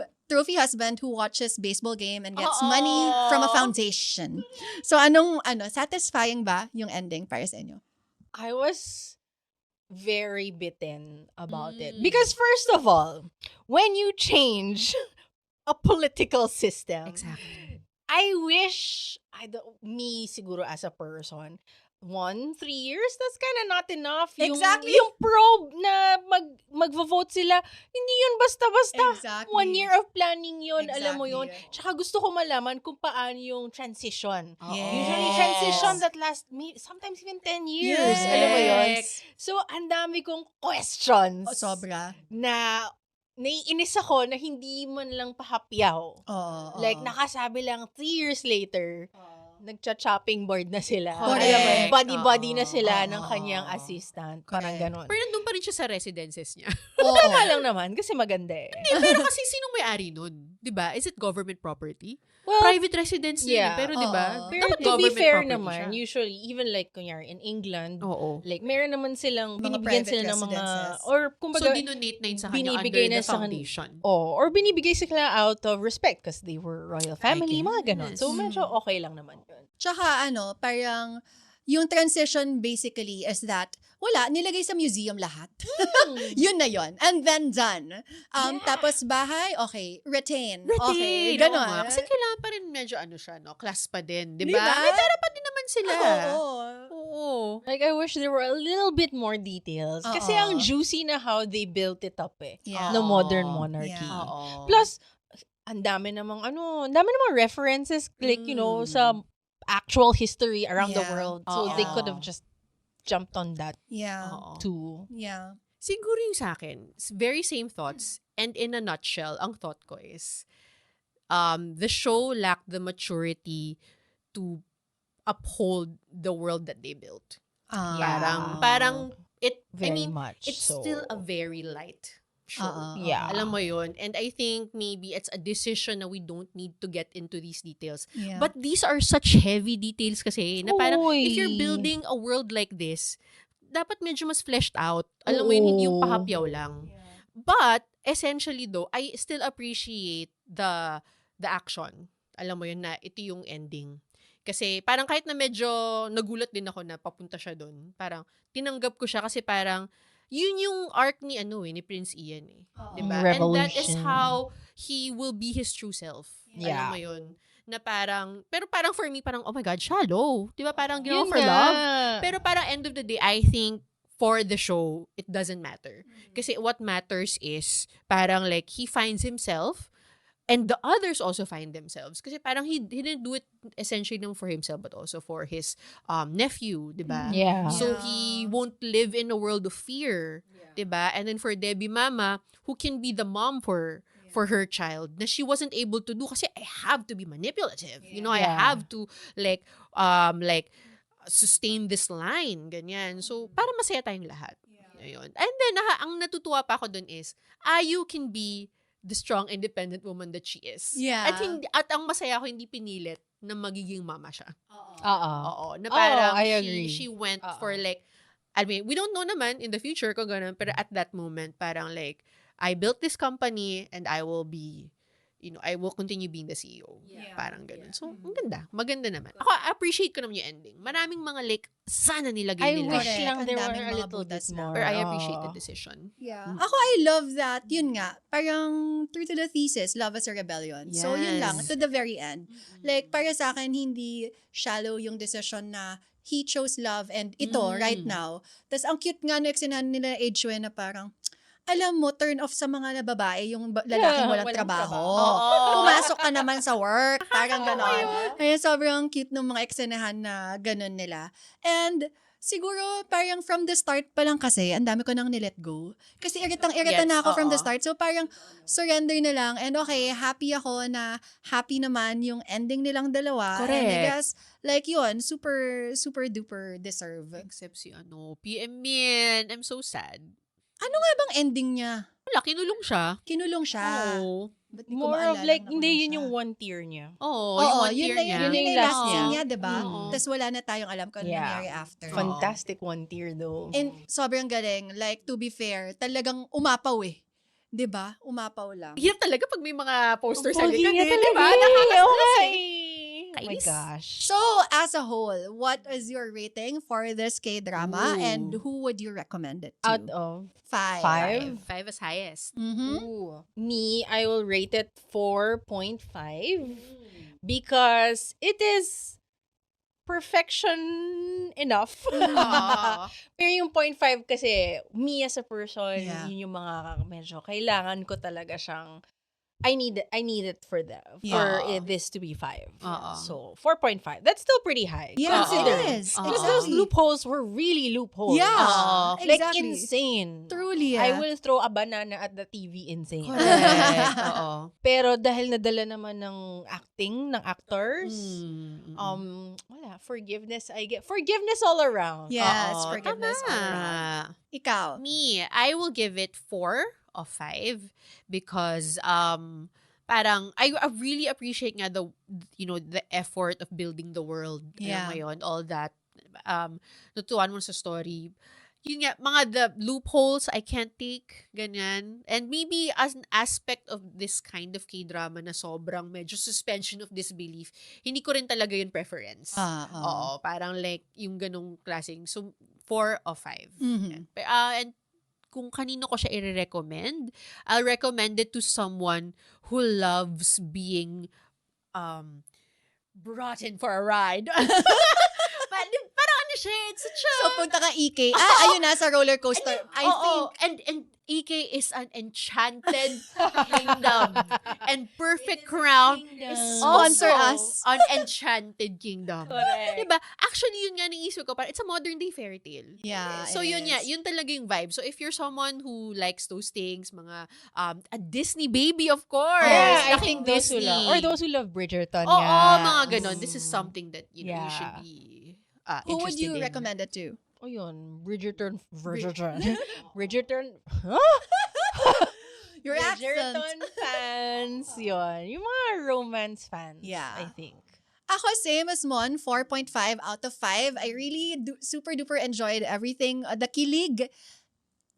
husband who watches baseball game and gets money from a foundation. So satisfying ba yung ending para sa inyo? I was very bitten about it. Mm. Because first of all, when you change a political system, Exactly. I wish, me siguro as a person, 3 years, that's kind of not enough. Exactly. Yung probe na magvo-vote sila, hindi yun basta-basta. Exactly. 1 year of planning yun, alam mo yun. Exactly. Tsaka gusto ko malaman kung paano yung transition. Yes. Usually transition that lasts sometimes even 10 years. Yes. Alam mo yun? So, ang dami kong questions Sobra. na naiinis ako na hindi man lang pahapyaw. Oo. Like, nakasabi lang 3 years later, nagcha-chopping board na sila. Correct. Alam mo, buddy-buddy na sila Oo. ng kanyang assistant. Parang Correct. ganon. Pero nandun pa rin siya sa residences niya. Oo. Tama lang naman, kasi maganda eh. Pero kasi sinong may-ari nun? 'Di ba? Is it government property? Well, Private residence yun. yeah. Pero 'di Oo. ba? pero Dapat to be government fair property naman, siya. usually, even like, kunyari, in England, Oo. like, meron naman silang, Mga binibigyan private sila ng mga, residences. or So, kumbaga, dinonate na yun sa kanya binibigay under na the sa foundation. or binibigay sila out of respect because they were royal family, mga ganon. So, guess. medyo okay lang naman yun. Tsaka parang yung transition basically is that nilagay sa museum lahat. Yun na yun. And then done. Tapos bahay, okay. Retain. Okay. Retain. Ganon. Oo nga. Kasi kailangan pa rin medyo siya, class pa din. Di Di ba? ba? May pera pa din naman sila. Oo. Oo. Like, I wish there were a little bit more details. Kasi Oo. ang juicy na how they built it up eh. Yeah. The modern Oo. monarchy. Yeah. Oo. Plus, ang dami namang references, like, sa actual history around the Yeah. world. So, Oo. they could have just jumped on that Yeah. Oo. too. Yeah. Siguro yung sa akin, very same thoughts. And in a nutshell, ang thought ko is, the show lacked the maturity to uphold the world that they built. Parang I Very mean, much it's so. still a very light show. Yeah. Alam mo yun? And I think maybe it's a decision na we don't need to get into these details. Yeah. But these are such heavy details kasi na parang if you're Oy. building a world like this, dapat medyo mas fleshed out. Alam mo yun, hindi yung Oo. pahapyaw lang. But essentially though, I still appreciate the action. Alam mo yun na ito yung ending. Kasi parang kahit na medyo nagulat din ako na papunta siya doon, parang tinanggap ko siya kasi parang yun yung arc ni ni Prince Ian eh. Diba? And that is Revolution. how he will be his true self. Alam Yeah. mo yun? Na parang, pero parang for me, parang, oh my God, shallow. Diba? Parang ginawa Yun for nga. love. Pero parang end of the day, I think for the show, it doesn't matter. Kasi what matters is parang like he finds himself and the others also find themselves. Kasi parang he didn't do it essentially lang for himself but also for his nephew, diba? Yeah. So he won't live in a world of fear, diba? And then for Debbie Mama, who can be the mom for her child, na she wasn't able to do kasi I have to be manipulative. You know, I Yeah. have to like sustain this line, ganyan. So, para masaya tayong lahat. Ayun. And then, ang natutuwa pa ako dun is, Ayu can be the strong, independent woman that she is. Yeah. At ang masaya ko, hindi pinilit na magiging mama siya. Oo. Oo. Na parang I agree. she went Oo. for like, I mean, we don't know naman in the future kung ganun, pero at that moment, parang like, I built this company and I will be, I will continue being the CEO. Parang ganun. So, ang ganda. Maganda naman. Ako, appreciate ko naman yung ending. Maraming mga like, sana nilagay I nila. wish Correct. lang Ang there daming were a mga little bit butas na. more. Or I appreciate Oo. the decision. Yeah. Ako, I love that. Yun nga. Parang true to the thesis, love as a rebellion. So, yun lang. Yes. To the very end. Like, para sa akin, hindi shallow yung decision na he chose love and ito, right now. Tapos, ang cute nga na eksena nila Edgewin na parang, alam mo, turn off sa mga babae yung lalaking walang Walang trabaho. trabaho. Pumasok ka naman sa work. Parang ganon. Kaya sobrang cute ng mga eksenahan na ganon nila. And siguro parang from the start pa lang kasi, ang dami ko nang nilet go. Kasi iritang-irita Yes, na ako from the oo. start. So parang surrender na lang. And okay, happy ako na happy naman yung ending nilang dalawa. And I Correct. guess, like yun, super, super duper deserve. Except si PM Min. I'm so sad. Ano nga bang ending niya? Wala, kinulong siya. Kinulong siya. Oo. Ba't di ko More of maalala like, na hindi kulong yun siya? yung one tier niya. Oo, Oo, yung one yun tier na niya. yun. Yun na Yung yung last last scene niya. niya, diba? Oo. Tapos wala na tayong alam kung ano Yeah. nangyari after. Fantastic one tier though. And sobrang galing. Like, to be fair, talagang umapaw eh. Diba? Umapaw lang. Hirap talaga pag may mga posters sa Pogi likod. niya Eh, talaga diba? eh. Nakaka-stress Okay. eh. Oh my Kainis. gosh. So, as a whole, what is your rating for this K-drama Ooh. and who would you recommend it to? Out of 5. 5? 5 as highest. Mm-hmm. Ooh. Me, I will rate it 4.5 because it is perfection enough. Aw. Pero yung 0.5 kasi, me as a person, Yeah. yun yung mga medyo kailangan ko talaga siyang I need it for Yeah. this to be 5. Oo. So 4.5. That's still pretty high. Yes, it considering. is. Oo. Because those loopholes were really loopholes. Yeah, Oo. Like exactly. insane. Truly, I yeah. will throw a banana at the TV insane. Correct. Oo. Pero dahil nadala naman ng acting ng actors, wala, forgiveness I get. Forgiveness all around. Yes, Oo, forgiveness tama. all around. Ikaw. Me, I will give it 4 of 5 because parang I really appreciate nga the effort of building the world. Yeah. Alam mo yun, all that. Natutuan mo sa story. Yun nga, the loopholes I can't take, ganyan. And maybe as an aspect of this kind of K-drama na sobrang medyo suspension of disbelief, hindi ko rin talaga yun preference. Oo, parang like yung ganong klaseng. So, 4 of 5. Mhm. And kung kanino ko siya i-recommend, I'll recommend it to someone who loves being brought in for a ride. Parang ano it's such a... So, punta ka EK. Ayun na, sa roller coaster. I think. And EK is an enchanted kingdom. And Perfect Crown is Sponsor also us. an enchanted kingdom. Correct. Diba? Actually, yun nga naisip ko. Parang it's a modern day fairy tale. Yeah, So it yun is. nga, yun talaga yung vibe. So if you're someone who likes those things, mga a Disney baby of course. Yeah, I Laking think those who Disney. love, or those who love Bridgerton Oo, nga. mga ganon. This is something that you know you should Yeah. be Who would interested you in. recommend it to? O yun, Bridgerton. Bridgerton. Your accent. Bridgerton fans, yun. Yung mga romance fans, Yeah. I think. Ako, same as Mon, 4.5 out of 5. I really super duper enjoyed everything. The kilig,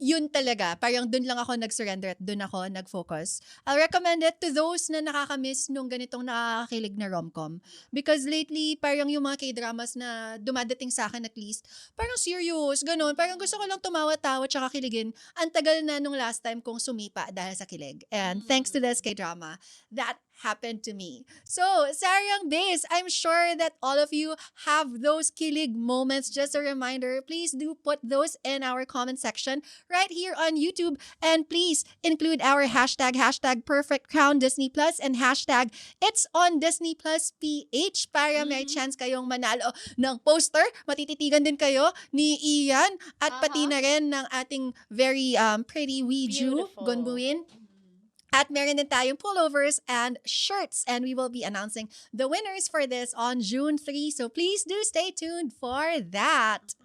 yun talaga. Parang dun lang ako nag-surrender at dun ako nag-focus. I'll recommend it to those na nakakamiss nung ganitong nakakakilig na rom-com. Because lately, parang yung mga K-dramas na dumadating sa akin at least, parang serious, ganun. Parang gusto ko lang tumawa-tawa tsaka kiligin. Ang tagal na nung last time kong sumipa dahil sa kilig. And thanks to this K-drama, that happened to me. So, Saryang Base, I'm sure that all of you have those kilig moments. Just a reminder, please do put those in our comment section right here on YouTube. And please include our hashtag Perfect Crown Disney Plus and hashtag It's on Disney Plus PH para may chance kayong manalo ng poster. Matititigan din kayo ni Ian at pati na rin ng ating very pretty Weiju, Beautiful. Gonbuin. At meron din tayong pullovers and shirts. And we will be announcing the winners for this on June 3. So please do stay tuned for that.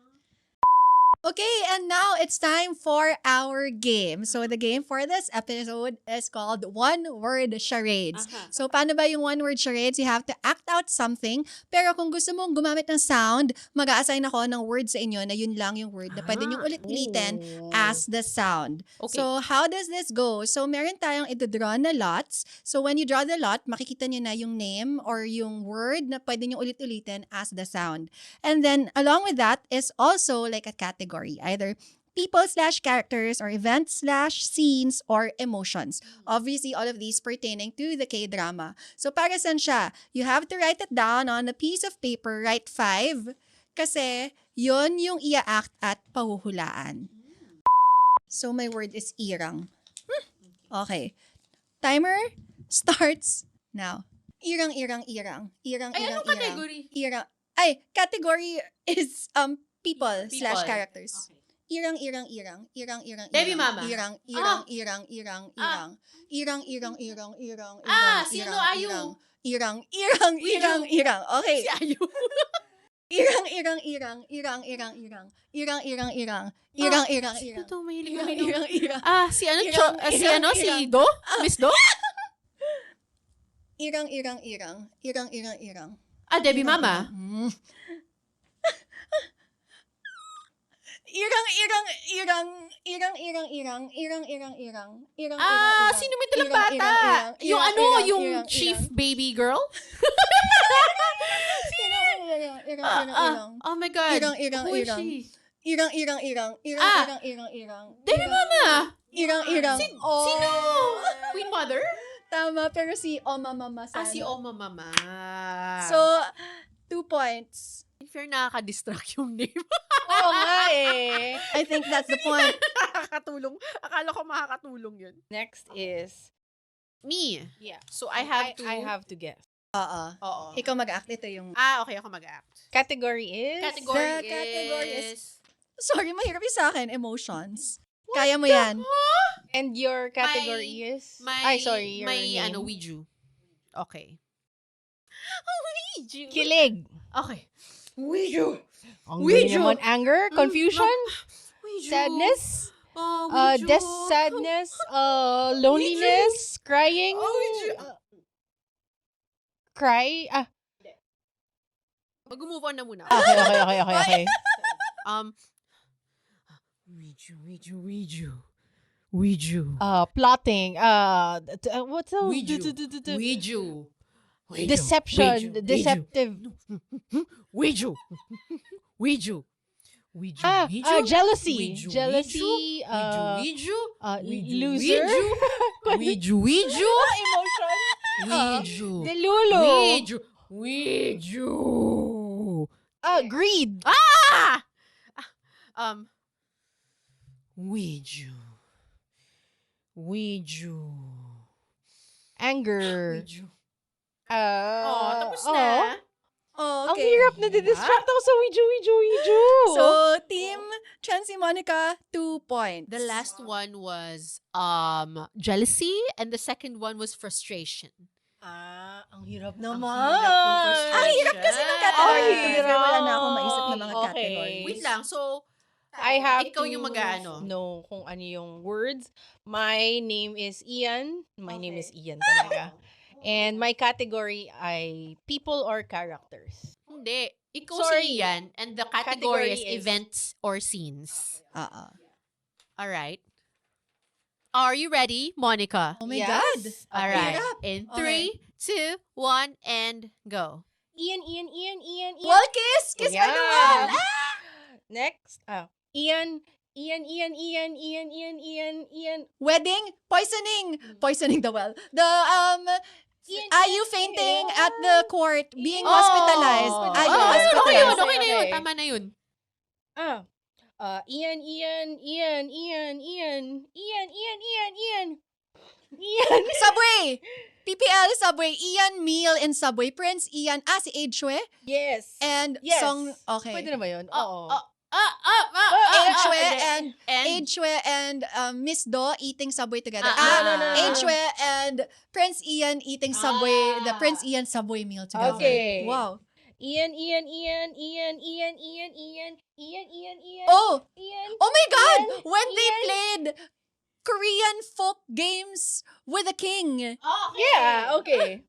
Okay, and now it's time for our game. So the game for this episode is called One Word Charades. So paano ba yung one word charades? You have to act out something. Pero kung gusto mong gumamit ng sound, mag-a-assign ako ng word sa inyo na yun lang yung word na pwede niyong ulit-ulitin as the sound. Okay. So how does this go? So meron tayong ito-draw na lots. So when you draw the lot, makikita niyo na yung name or yung word na pwede niyong ulit-ulitin as the sound. And then along with that is also like a category. Either people/characters or events/scenes or emotions. Obviously, all of these pertaining to the K-drama. So para saan siya? You have to write it down on a piece of paper, write 5, kasi yon yung ia-act at pahuhulaan. So my word is irang. Okay. Timer starts now. Irang. Ay, anong category? Irang. Ay, category is people/characters. Okay. Irang. Debbie Mama. Irang. Sino Ayu? Irang. Okay. Si Ayu. Irang. Sino to? Mahilig Irang. si ano? Irang, Si ano? Si irang. Do? Miss Do? Irang. Debbie Mama. Sino may talang bata? Yung ano? Yung chief baby girl? Oh my God. Who is she? Debbie Mama. Sino? Queen Mother? Tama, pero si Oma Mama sana. Si Oma Mama. So, 2 points. in fair, nakaka-distract yung name. Oo nga eh. I think that's the point. Nakakatulong. Akala ko makakatulong yun. Next is, Me. yeah. So, I have to guess. Oo. Ikaw mag-act. Ito yung... Okay. Ako mag-act. Category is? category is- Sorry, mahirap yung sa akin. Emotions. Kaya mo yan. And your category is? Your name. Weiju. Okay. Weiju. Kilig. Okay. Weiju. Ang Weiju. naman, anger, confusion, Weiju. sadness, Weiju. sadness, loneliness, crying, Weiju. cry. Mag-move on na muna. Okay. Weiju. Plotting. What's the Weiju. deception, deceptive. Weiju. Jealousy. Weiju. Jealousy. Weiju. Loser. Weiju. Emotion. Weiju. Delulu. Weiju. Greed. Ah! Ouija. Anger. Tapos na. Oh, Ang okay. hirap na distract ako sa Ouija. So, Team Chansey Monica, 2 points. The last one was jealousy, and the second one was frustration. Ang hirap Ang naman. hirap ng frustration. Ang hirap kasi ng category. Ang Together, hirap. wala na akong maisip na mga Okay. category. Wait lang, so I have ikaw to yung mag-ano. know kung ano yung words. My name is Ian. My name is Ian talaga. And my category ay people or characters. Hindi. Ikaw Sorry. si Ian, and the category is events or scenes. Alright. Are you ready, Monica? Oh my Yes. God. Alright. Hirap. In Okay. 3, 2, 1, and go. Ian. Wall kiss! Kiss Yeah. by the wall! Next. Ian. Wedding, poisoning. Poisoning the well. The, Ayu fainting at the court, being hospitalized. Ayu Oh, hospitalized. Okay yun, okay na Okay. yun. Tama na yun. Ian. Subway! PPL Subway. Ian Meal in Subway. Prince Ian. Si Ade Chue. Yes. And Yes. Song. Okay. Pwede na ba yun? Oh, Oo. Ade Chue and and Ade Chue and Miss Do eating Subway together. no. Ade Chue and Prince Ian eating Subway. The Prince Ian Subway meal together. Okay. Wow. Ian. Oh! Ian. Oh my God! Ian, When they Ian. played Korean folk games with a king. Yeah, okay.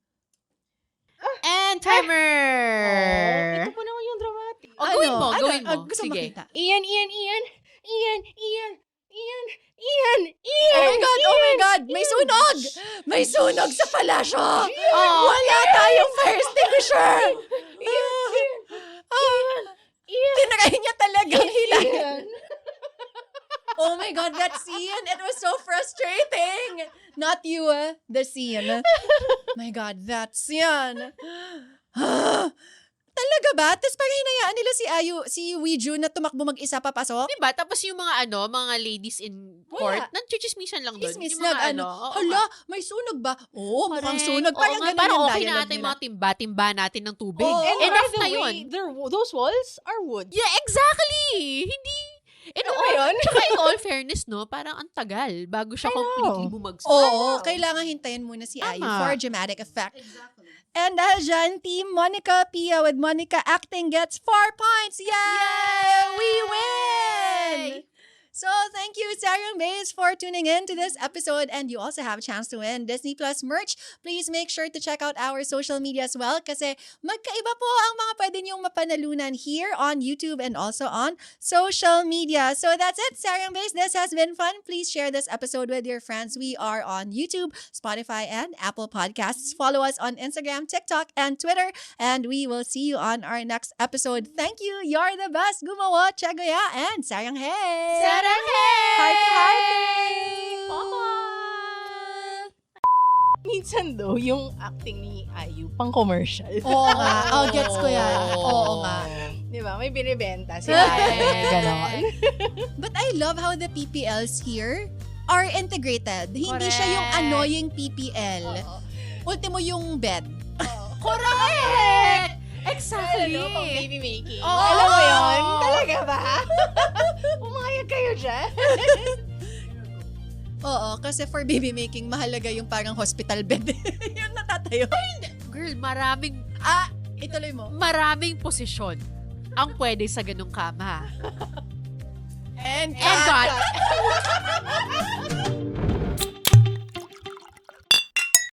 And timer! Ito pa naman yung dramatic. Oh, gawin mo. Gusto Sige. makita. Ian. Oh my God! May sunog! May sunog sa palasyo! Oh. Wala tayong fire extinguisher! Tinry niya talagang hilahin. Oh my God, that scene! It was so frustrating! Not you, the scene. My God, that scene. Talaga ba? Tapos parang hinayaan nila si Weiju na tumakbo mag-isa papasok? Diba? Tapos yung mga ladies in court, nagchichismisan lang doon. Chismis Yung nag mga ano. oo, Hala, may sunog ba? Oo, mukhang correct. sunog. Parang Oo nga, ganun parang yung okay na dialogue natin nila. mga timba natin ng tubig. Oo. And Enough by the na way, yun. those walls are wood. Yeah, exactly! Hindi. Ano ba yun? Tsaka in all fairness, no, parang ang tagal bago siya completely bumagsak. Oo, kailangan hintayin muna si Ayu Tama. for dramatic effect. And dahil dyan, Team Monica Pia with Monica Acting gets 4 points. Yay! We win! So, thank you, Sarah Mays, for tuning in to this episode. And you also have a chance to win Disney Plus merch. Please make sure to check out our social media as well kasi magkaiba po ang mga pwede niyong mapanalunan here on YouTube and also on social media. So, that's it, Sarah Mays. This has been fun. Please share this episode with your friends. We are on YouTube, Spotify, and Apple Podcasts. Follow us on Instagram, TikTok, and Twitter. And we will see you on our next episode. Thank you. You're the best. Gumawa, Chagoya, and Sarang Hey! Sarang Minsan daw, yung acting ni Ayu, pang commercial. Oo nga. Oh, gets ko yan. Oo nga. Di ba? May binibenta si Ayu. Ganon. But I love how the PPLs here are integrated. Hindi siya yung Correct. annoying PPL. Ultimo yung bed. Correct! Exactly! Ano, pang baby making. Oo. Alam mo yun? Talaga ba? Pumayag kayo dyan? Oo, kasi for baby making, mahalaga yung parang hospital bed. Yung natatayo. Girl, maraming Ituloy mo. maraming posisyon ang pwede sa ganung kama. And And cut!